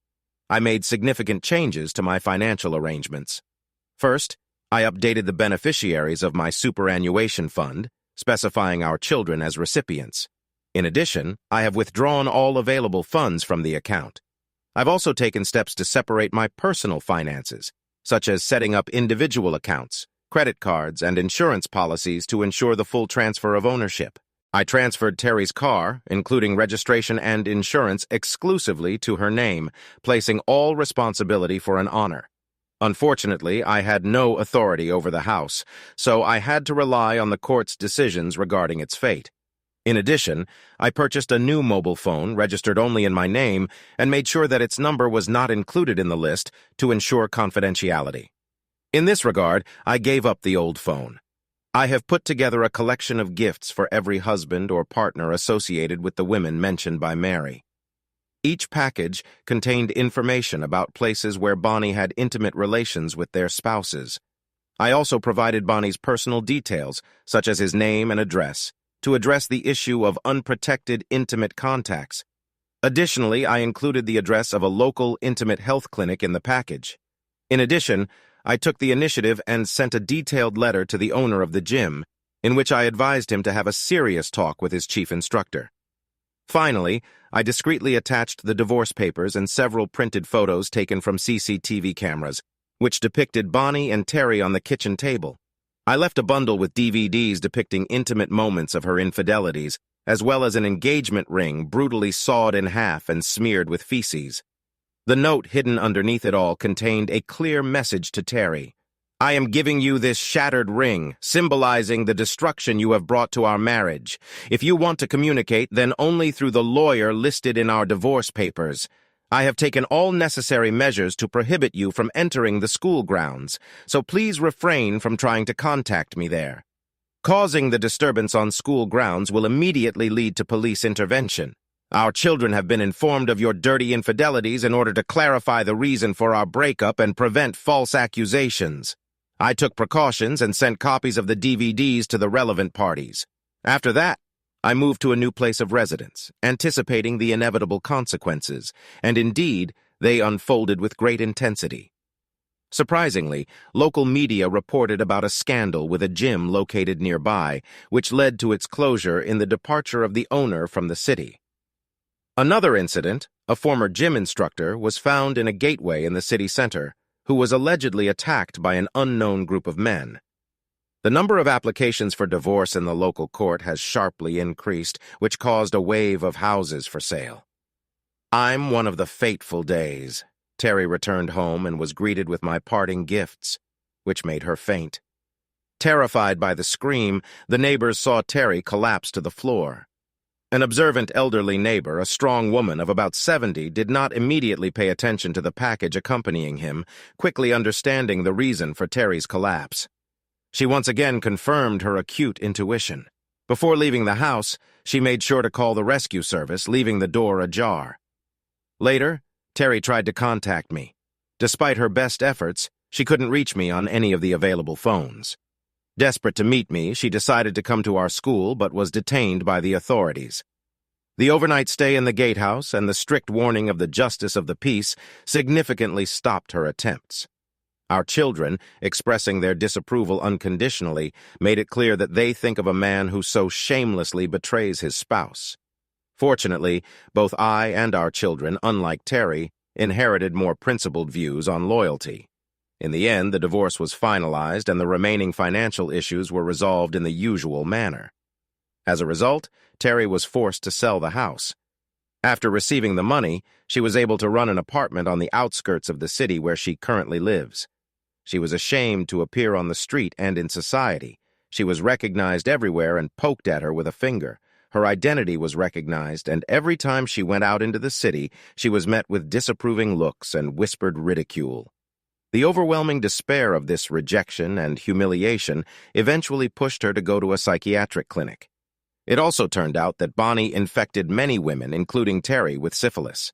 I made significant changes to my financial arrangements. First, I updated the beneficiaries of my superannuation fund, specifying our children as recipients. In addition, I have withdrawn all available funds from the account. I've also taken steps to separate my personal finances, such as setting up individual accounts, credit cards, and insurance policies to ensure the full transfer of ownership. I transferred Terry's car, including registration and insurance, exclusively to her name, placing all responsibility for an honor. Unfortunately, I had no authority over the house, so I had to rely on the court's decisions regarding its fate. In addition, I purchased a new mobile phone registered only in my name and made sure that its number was not included in the list to ensure confidentiality. In this regard, I gave up the old phone. I have put together a collection of gifts for every husband or partner associated with the women mentioned by Mary. Each package contained information about places where Bonnie had intimate relations with their spouses. I also provided Bonnie's personal details, such as his name and address, to address the issue of unprotected intimate contacts. Additionally, I included the address of a local intimate health clinic in the package. In addition, I took the initiative and sent a detailed letter to the owner of the gym, in which I advised him to have a serious talk with his chief instructor. Finally, I discreetly attached the divorce papers and several printed photos taken from CCTV cameras, which depicted Bonnie and Terry on the kitchen table. I left a bundle with DVDs depicting intimate moments of her infidelities, as well as an engagement ring brutally sawed in half and smeared with feces. The note hidden underneath it all contained a clear message to Terry. I am giving you this shattered ring, symbolizing the destruction you have brought to our marriage. If you want to communicate, then only through the lawyer listed in our divorce papers. I have taken all necessary measures to prohibit you from entering the school grounds, so please refrain from trying to contact me there. Causing the disturbance on school grounds will immediately lead to police intervention. Our children have been informed of your dirty infidelities in order to clarify the reason for our breakup and prevent false accusations. I took precautions and sent copies of the DVDs to the relevant parties. After that, I moved to a new place of residence, anticipating the inevitable consequences, and indeed, they unfolded with great intensity. Surprisingly, local media reported about a scandal with a gym located nearby, which led to its closure in the departure of the owner from the city. Another incident, a former gym instructor was found in a gateway in the city center, who was allegedly attacked by an unknown group of men. The number of applications for divorce in the local court has sharply increased, which caused a wave of houses for sale. I'm one of the fateful days. Terry returned home and was greeted with my parting gifts, which made her faint. Terrified by the scream, the neighbors saw Terry collapse to the floor. An observant elderly neighbor, a strong woman of about 70, did not immediately pay attention to the package accompanying him, quickly understanding the reason for Terry's collapse. She once again confirmed her acute intuition. Before leaving the house, she made sure to call the rescue service, leaving the door ajar. Later, Terry tried to contact me. Despite her best efforts, she couldn't reach me on any of the available phones. Desperate to meet me, she decided to come to our school but was detained by the authorities. The overnight stay in the gatehouse and the strict warning of the justice of the peace significantly stopped her attempts. Our children, expressing their disapproval unconditionally, made it clear that they think of a man who so shamelessly betrays his spouse. Fortunately, both I and our children, unlike Terry, inherited more principled views on loyalty. In the end, the divorce was finalized and the remaining financial issues were resolved in the usual manner. As a result, Terry was forced to sell the house. After receiving the money, she was able to run an apartment on the outskirts of the city where she currently lives. She was ashamed to appear on the street and in society. She was recognized everywhere and poked at her with a finger. Her identity was recognized, and every time she went out into the city, she was met with disapproving looks and whispered ridicule. The overwhelming despair of this rejection and humiliation eventually pushed her to go to a psychiatric clinic. It also turned out that Bonnie infected many women, including Terry, with syphilis.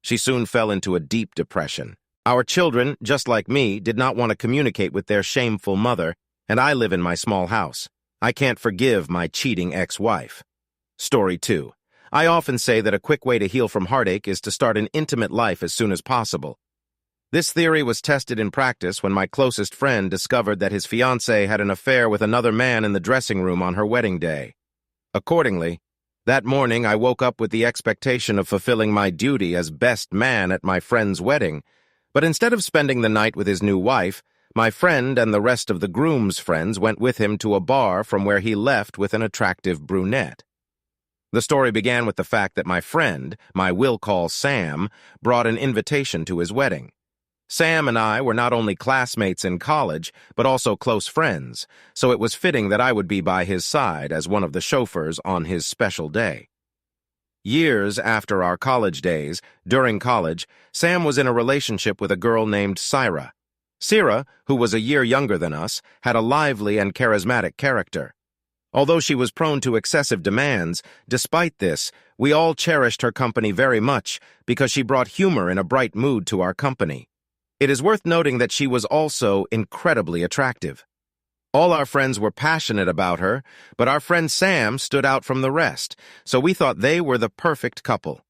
She soon fell into a deep depression. Our children, just like me, did not want to communicate with their shameful mother, and I live in my small house. I can't forgive my cheating ex-wife. Story 2. I often say that a quick way to heal from heartache is to start an intimate life as soon as possible. This theory was tested in practice when my closest friend discovered that his fiancée had an affair with another man in the dressing room on her wedding day. Accordingly, that morning I woke up with the expectation of fulfilling my duty as best man at my friend's wedding, but instead of spending the night with his new wife, my friend and the rest of the groom's friends went with him to a bar from where he left with an attractive brunette. The story began with the fact that my friend, we'll call Sam, brought an invitation to his wedding. Sam and I were not only classmates in college, but also close friends, so it was fitting that I would be by his side as one of the chauffeurs on his special day. Years after our college days, during college, Sam was in a relationship with a girl named Syra. Syra, who was a year younger than us, had a lively and charismatic character. Although she was prone to excessive demands, despite this, we all cherished her company very much because she brought humor and a bright mood to our company. It is worth noting that she was also incredibly attractive. All our friends were passionate about her, but our friend Sam stood out from the rest, so we thought they were the perfect couple.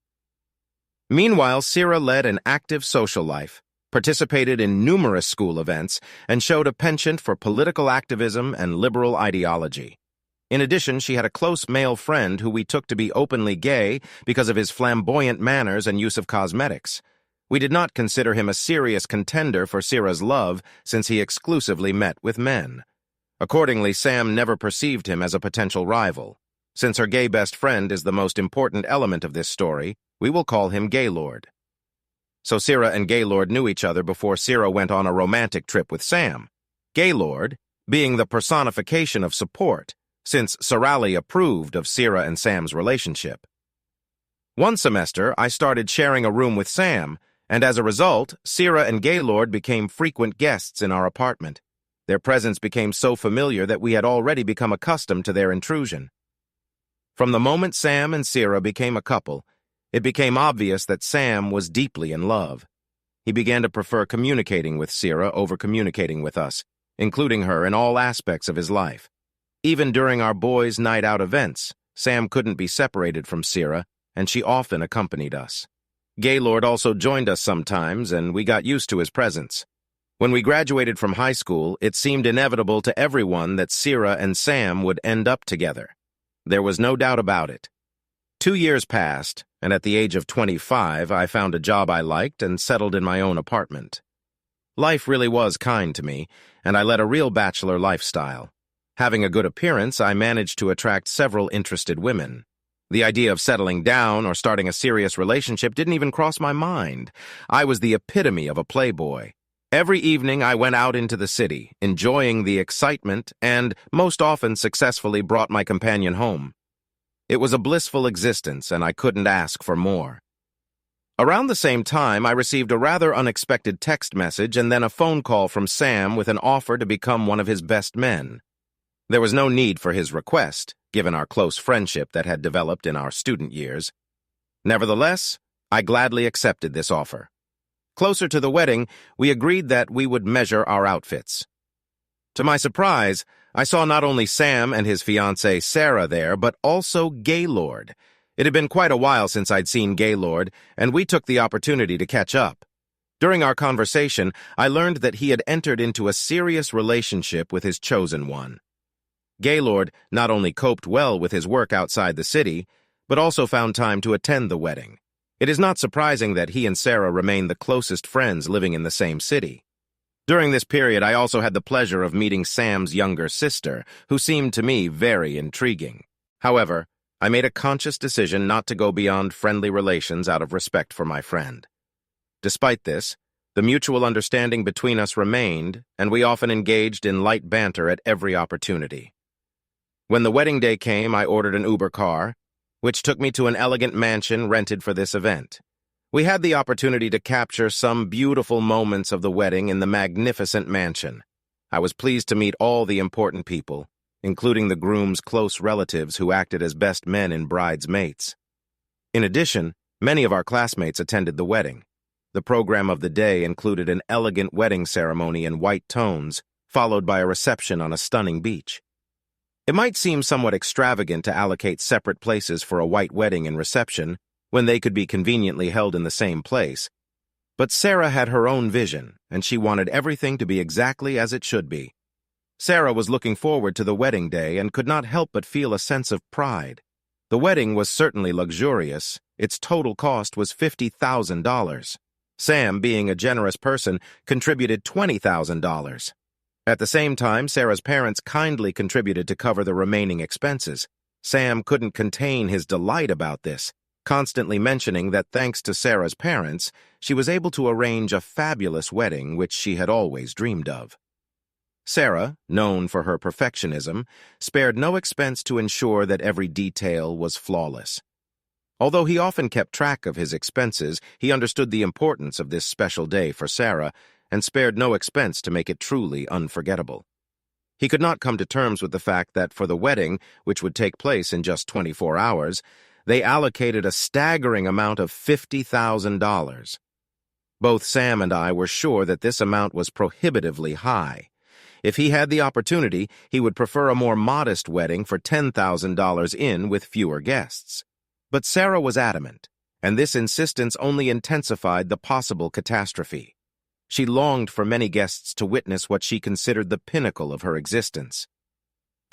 Meanwhile, Syra led an active social life, participated in numerous school events, and showed a penchant for political activism and liberal ideology. In addition, she had a close male friend who we took to be openly gay because of his flamboyant manners and use of cosmetics. We did not consider him a serious contender for Syra's love since he exclusively met with men. Accordingly, Sam never perceived him as a potential rival. Since her gay best friend is the most important element of this story, we will call him Gaylord. So Syra and Gaylord knew each other before Syra went on a romantic trip with Sam. Gaylord, being the personification of support, since Sorali approved of Syra and Sam's relationship. One semester, I started sharing a room with Sam, and as a result, Syra and Gaylord became frequent guests in our apartment. Their presence became so familiar that we had already become accustomed to their intrusion. From the moment Sam and Syra became a couple, it became obvious that Sam was deeply in love. He began to prefer communicating with Syra over communicating with us, including her in all aspects of his life. Even during our boys' night out events, Sam couldn't be separated from Syra, and she often accompanied us. Gaylord also joined us sometimes, and we got used to his presence. When we graduated from high school, it seemed inevitable to everyone that Syra and Sam would end up together. There was no doubt about it. 2 years passed, and at the age of 25, I found a job I liked and settled in my own apartment. Life really was kind to me, and I led a real bachelor lifestyle. Having a good appearance, I managed to attract several interested women. The idea of settling down or starting a serious relationship didn't even cross my mind. I was the epitome of a playboy. Every evening I went out into the city, enjoying the excitement, and most often successfully brought my companion home. It was a blissful existence, and I couldn't ask for more. Around the same time, I received a rather unexpected text message and then a phone call from Sam with an offer to become one of his best men. There was no need for his request, given our close friendship that had developed in our student years. Nevertheless, I gladly accepted this offer. Closer to the wedding, we agreed that we would measure our outfits. To my surprise, I saw not only Sam and his fiancée Sarah there, but also Gaylord. It had been quite a while since I'd seen Gaylord, and we took the opportunity to catch up. During our conversation, I learned that he had entered into a serious relationship with his chosen one. Gaylord not only coped well with his work outside the city, but also found time to attend the wedding. It is not surprising that he and Sarah remained the closest friends living in the same city. During this period, I also had the pleasure of meeting Sam's younger sister, who seemed to me very intriguing. However, I made a conscious decision not to go beyond friendly relations out of respect for my friend. Despite this, the mutual understanding between us remained, and we often engaged in light banter at every opportunity. When the wedding day came, I ordered an Uber car, which took me to an elegant mansion rented for this event. We had the opportunity to capture some beautiful moments of the wedding in the magnificent mansion. I was pleased to meet all the important people, including the groom's close relatives who acted as best men and bride's mates. In addition, many of our classmates attended the wedding. The program of the day included an elegant wedding ceremony in white tones, followed by a reception on a stunning beach. It might seem somewhat extravagant to allocate separate places for a white wedding and reception when they could be conveniently held in the same place, but Sarah had her own vision, and she wanted everything to be exactly as it should be. Sarah was looking forward to the wedding day and could not help but feel a sense of pride. The wedding was certainly luxurious. Its total cost was $50,000. Sam, being a generous person, contributed $20,000. At the same time, Sarah's parents kindly contributed to cover the remaining expenses. Sam couldn't contain his delight about this, constantly mentioning that thanks to Sarah's parents, she was able to arrange a fabulous wedding which she had always dreamed of. Sarah, known for her perfectionism, spared no expense to ensure that every detail was flawless. Although he often kept track of his expenses, he understood the importance of this special day for Sarah and spared no expense to make it truly unforgettable. He could not come to terms with the fact that for the wedding, which would take place in just 24 hours, they allocated a staggering amount of $50,000. Both Sam and I were sure that this amount was prohibitively high. If he had the opportunity, he would prefer a more modest wedding for $10,000 in with fewer guests. But Sarah was adamant, and this insistence only intensified the possible catastrophe. She longed for many guests to witness what she considered the pinnacle of her existence.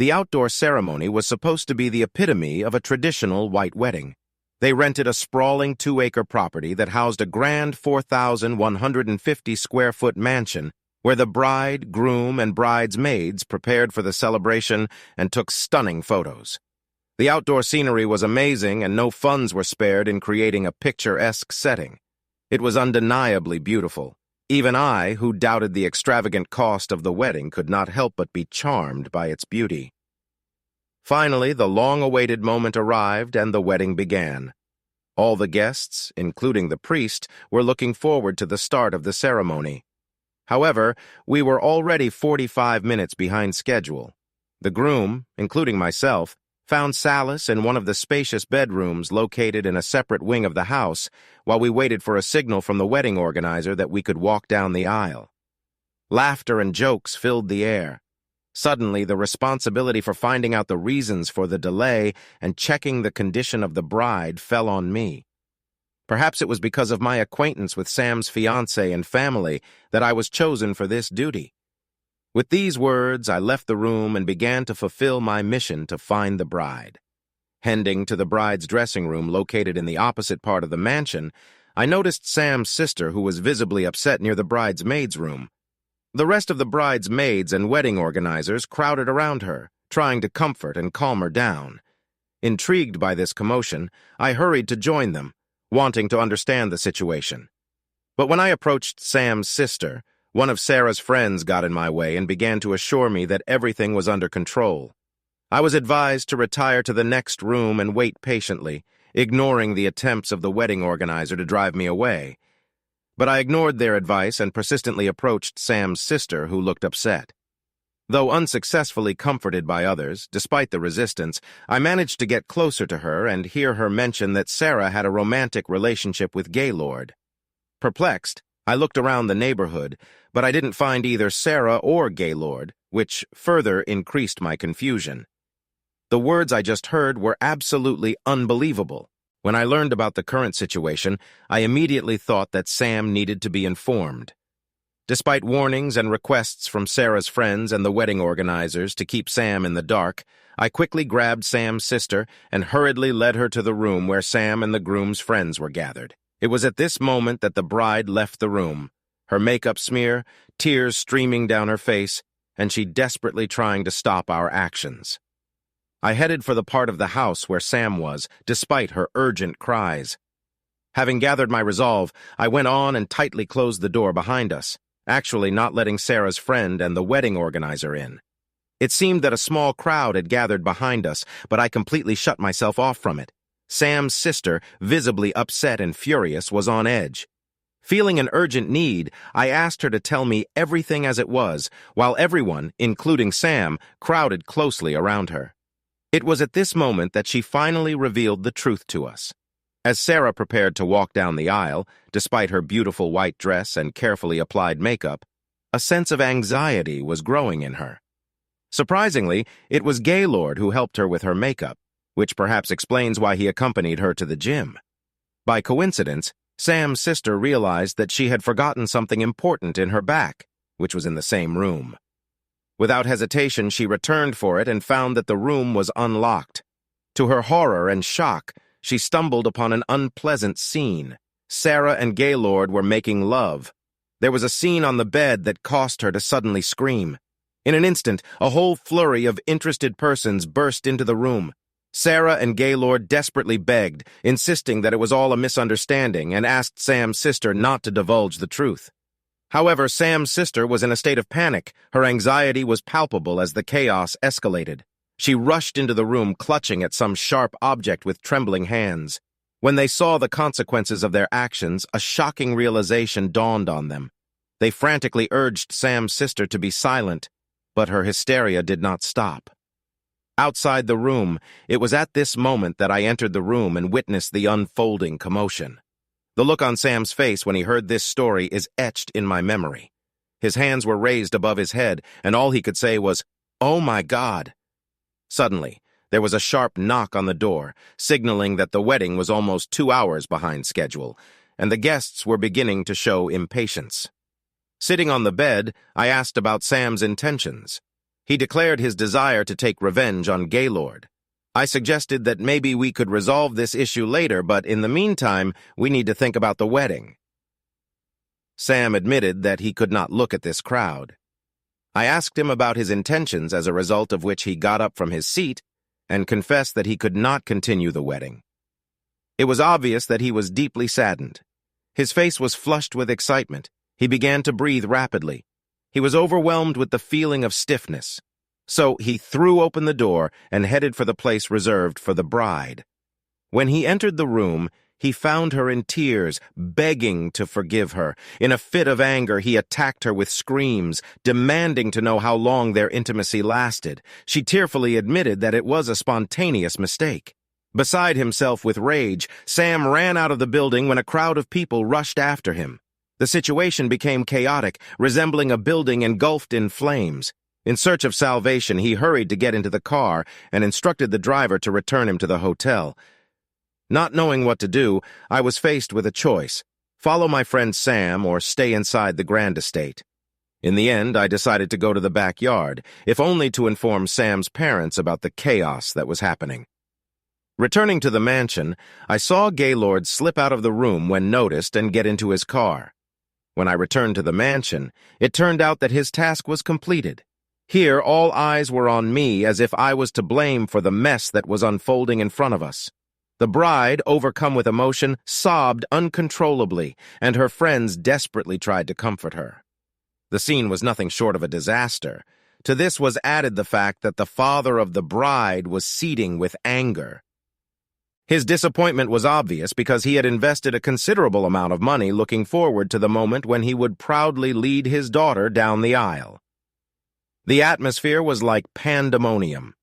The outdoor ceremony was supposed to be the epitome of a traditional white wedding. They rented a sprawling 2-acre property that housed a grand 4,150-square-foot mansion where the bride, groom, and bridesmaids prepared for the celebration and took stunning photos. The outdoor scenery was amazing, and no funds were spared in creating a picturesque setting. It was undeniably beautiful. Even I, who doubted the extravagant cost of the wedding, could not help but be charmed by its beauty. Finally, the long-awaited moment arrived and the wedding began. All the guests, including the priest, were looking forward to the start of the ceremony. However, we were already 45 minutes behind schedule. The groom, including myself, found solace in one of the spacious bedrooms located in a separate wing of the house while we waited for a signal from the wedding organizer that we could walk down the aisle. Laughter and jokes filled the air. Suddenly, the responsibility for finding out the reasons for the delay and checking the condition of the bride fell on me. Perhaps it was because of my acquaintance with Sam's fiancé and family that I was chosen for this duty. With these words, I left the room and began to fulfill my mission to find the bride. Heading to the bride's dressing room located in the opposite part of the mansion, I noticed Sam's sister, who was visibly upset near the bridesmaid's room. The rest of the bridesmaids and wedding organizers crowded around her, trying to comfort and calm her down. Intrigued by this commotion, I hurried to join them, wanting to understand the situation. But when I approached Sam's sister, one of Sarah's friends got in my way and began to assure me that everything was under control. I was advised to retire to the next room and wait patiently, ignoring the attempts of the wedding organizer to drive me away. But I ignored their advice and persistently approached Sam's sister, who looked upset. Though unsuccessfully comforted by others, despite the resistance, I managed to get closer to her and hear her mention that Sarah had a romantic relationship with Gaylord. Perplexed, I looked around the neighborhood, but I didn't find either Sarah or Gaylord, which further increased my confusion. The words I just heard were absolutely unbelievable. When I learned about the current situation, I immediately thought that Sam needed to be informed. Despite warnings and requests from Sarah's friends and the wedding organizers to keep Sam in the dark, I quickly grabbed Sam's sister and hurriedly led her to the room where Sam and the groom's friends were gathered. It was at this moment that the bride left the room, her makeup smear, tears streaming down her face, and she desperately trying to stop our actions. I headed for the part of the house where Sam was, despite her urgent cries. Having gathered my resolve, I went on and tightly closed the door behind us, actually not letting Sarah's friend and the wedding organizer in. It seemed that a small crowd had gathered behind us, but I completely shut myself off from it. Sam's sister, visibly upset and furious, was on edge. Feeling an urgent need, I asked her to tell me everything as it was, while everyone, including Sam, crowded closely around her. It was at this moment that she finally revealed the truth to us. As Sarah prepared to walk down the aisle, despite her beautiful white dress and carefully applied makeup, a sense of anxiety was growing in her. Surprisingly, it was Gaylord who helped her with her makeup, which perhaps explains why he accompanied her to the gym. By coincidence, Sam's sister realized that she had forgotten something important in her bag, which was in the same room. Without hesitation, she returned for it and found that the room was unlocked. To her horror and shock, she stumbled upon an unpleasant scene. Sarah and Gaylord were making love. There was a scene on the bed that caused her to suddenly scream. In an instant, a whole flurry of interested persons burst into the room. Sarah and Gaylord desperately begged, insisting that it was all a misunderstanding, and asked Sam's sister not to divulge the truth. However, Sam's sister was in a state of panic. Her anxiety was palpable as the chaos escalated. She rushed into the room, clutching at some sharp object with trembling hands. When they saw the consequences of their actions, a shocking realization dawned on them. They frantically urged Sam's sister to be silent, but her hysteria did not stop. Outside the room, it was at this moment that I entered the room and witnessed the unfolding commotion. The look on Sam's face when he heard this story is etched in my memory. His hands were raised above his head, and all he could say was, "Oh my God!" Suddenly, there was a sharp knock on the door, signaling that the wedding was almost 2 hours behind schedule, and the guests were beginning to show impatience. Sitting on the bed, I asked about Sam's intentions. He declared his desire to take revenge on Gaylord. I suggested that maybe we could resolve this issue later, but in the meantime, we need to think about the wedding. Sam admitted that he could not look at this crowd. I asked him about his intentions, as a result of which he got up from his seat and confessed that he could not continue the wedding. It was obvious that he was deeply saddened. His face was flushed with excitement. He began to breathe rapidly. He was overwhelmed with the feeling of stiffness. So he threw open the door and headed for the place reserved for the bride. When he entered the room, he found her in tears, begging to forgive her. In a fit of anger, he attacked her with screams, demanding to know how long their intimacy lasted. She tearfully admitted that it was a spontaneous mistake. Beside himself with rage, Sam ran out of the building when a crowd of people rushed after him. The situation became chaotic, resembling a building engulfed in flames. In search of salvation, he hurried to get into the car and instructed the driver to return him to the hotel. Not knowing what to do, I was faced with a choice: follow my friend Sam or stay inside the Grand Estate. In the end, I decided to go to the backyard, if only to inform Sam's parents about the chaos that was happening. Returning to the mansion, I saw Gaylord slip out of the room when noticed and get into his car. When I returned to the mansion, it turned out that his task was completed. Here, all eyes were on me, as if I was to blame for the mess that was unfolding in front of us. The bride, overcome with emotion, sobbed uncontrollably, and her friends desperately tried to comfort her. The scene was nothing short of a disaster. To this was added the fact that the father of the bride was seething with anger. His disappointment was obvious because he had invested a considerable amount of money looking forward to the moment when he would proudly lead his daughter down the aisle. The atmosphere was like pandemonium.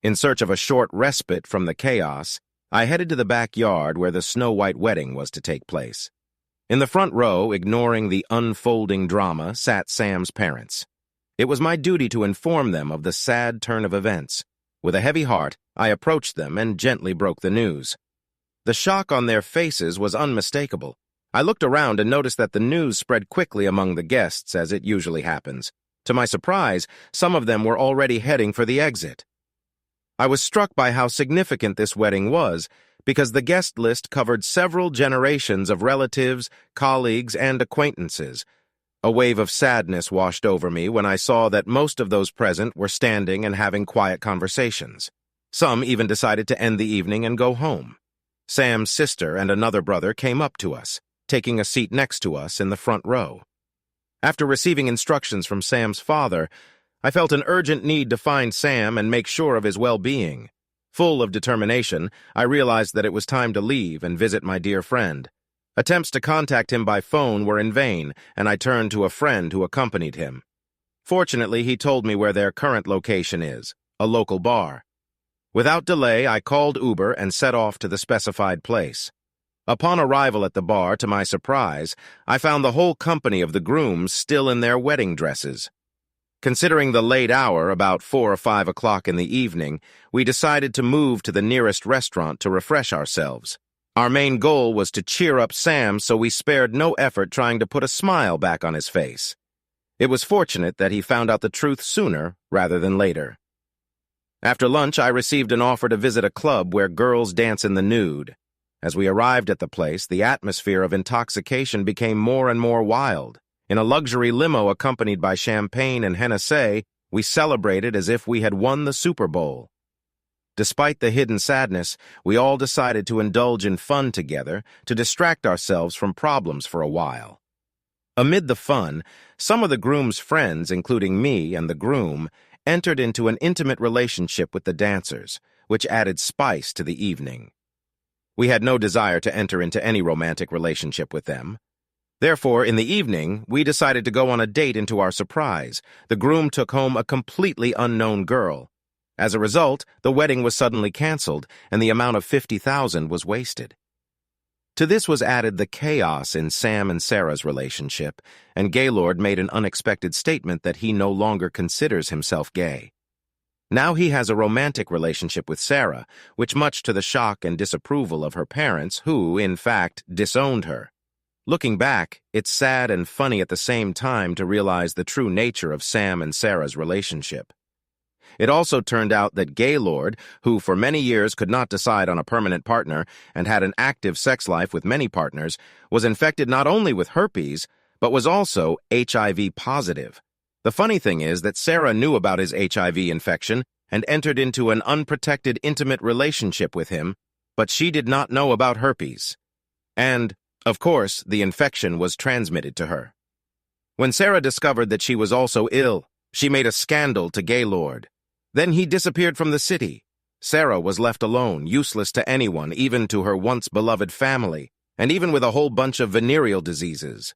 In search of a short respite from the chaos, I headed to the backyard where the snow-white wedding was to take place. In the front row, ignoring the unfolding drama, sat Sam's parents. It was my duty to inform them of the sad turn of events. With a heavy heart, I approached them and gently broke the news. The shock on their faces was unmistakable. I looked around and noticed that the news spread quickly among the guests, as it usually happens. To my surprise, some of them were already heading for the exit. I was struck by how significant this wedding was, because the guest list covered several generations of relatives, colleagues, and acquaintances. A wave of sadness washed over me when I saw that most of those present were standing and having quiet conversations. Some even decided to end the evening and go home. Sam's sister and another brother came up to us, taking a seat next to us in the front row. After receiving instructions from Sam's father, I felt an urgent need to find Sam and make sure of his well-being. Full of determination, I realized that it was time to leave and visit my dear friend. Attempts to contact him by phone were in vain, and I turned to a friend who accompanied him. Fortunately, he told me where their current location is, a local bar. Without delay, I called Uber and set off to the specified place. Upon arrival at the bar, to my surprise, I found the whole company of the grooms still in their wedding dresses. Considering the late hour, about 4 or 5 o'clock in the evening, we decided to move to the nearest restaurant to refresh ourselves. Our main goal was to cheer up Sam, so we spared no effort trying to put a smile back on his face. It was fortunate that he found out the truth sooner rather than later. After lunch, I received an offer to visit a club where girls dance in the nude. As we arrived at the place, the atmosphere of intoxication became more and more wild. In a luxury limo accompanied by champagne and Hennessy, we celebrated as if we had won the Super Bowl. Despite the hidden sadness, we all decided to indulge in fun together to distract ourselves from problems for a while. Amid the fun, some of the groom's friends, including me and the groom, entered into an intimate relationship with the dancers, which added spice to the evening. We had no desire to enter into any romantic relationship with them. Therefore, in the evening, we decided to go on a date, and to our surprise, the groom took home a completely unknown girl. As a result, the wedding was suddenly canceled, and the amount of $50,000 was wasted. To this was added the chaos in Sam and Sarah's relationship, and Gaylord made an unexpected statement that he no longer considers himself gay. Now he has a romantic relationship with Sarah, which much to the shock and disapproval of her parents, who, in fact, disowned her. Looking back, it's sad and funny at the same time to realize the true nature of Sam and Sarah's relationship. It also turned out that Gaylord, who for many years could not decide on a permanent partner and had an active sex life with many partners, was infected not only with herpes, but was also HIV positive. The funny thing is that Sarah knew about his HIV infection and entered into an unprotected, intimate relationship with him, but she did not know about herpes. And, of course, the infection was transmitted to her. When Sarah discovered that she was also ill, she made a scandal to Gaylord. Then he disappeared from the city. Sarah was left alone, useless to anyone, even to her once beloved family, and even with a whole bunch of venereal diseases.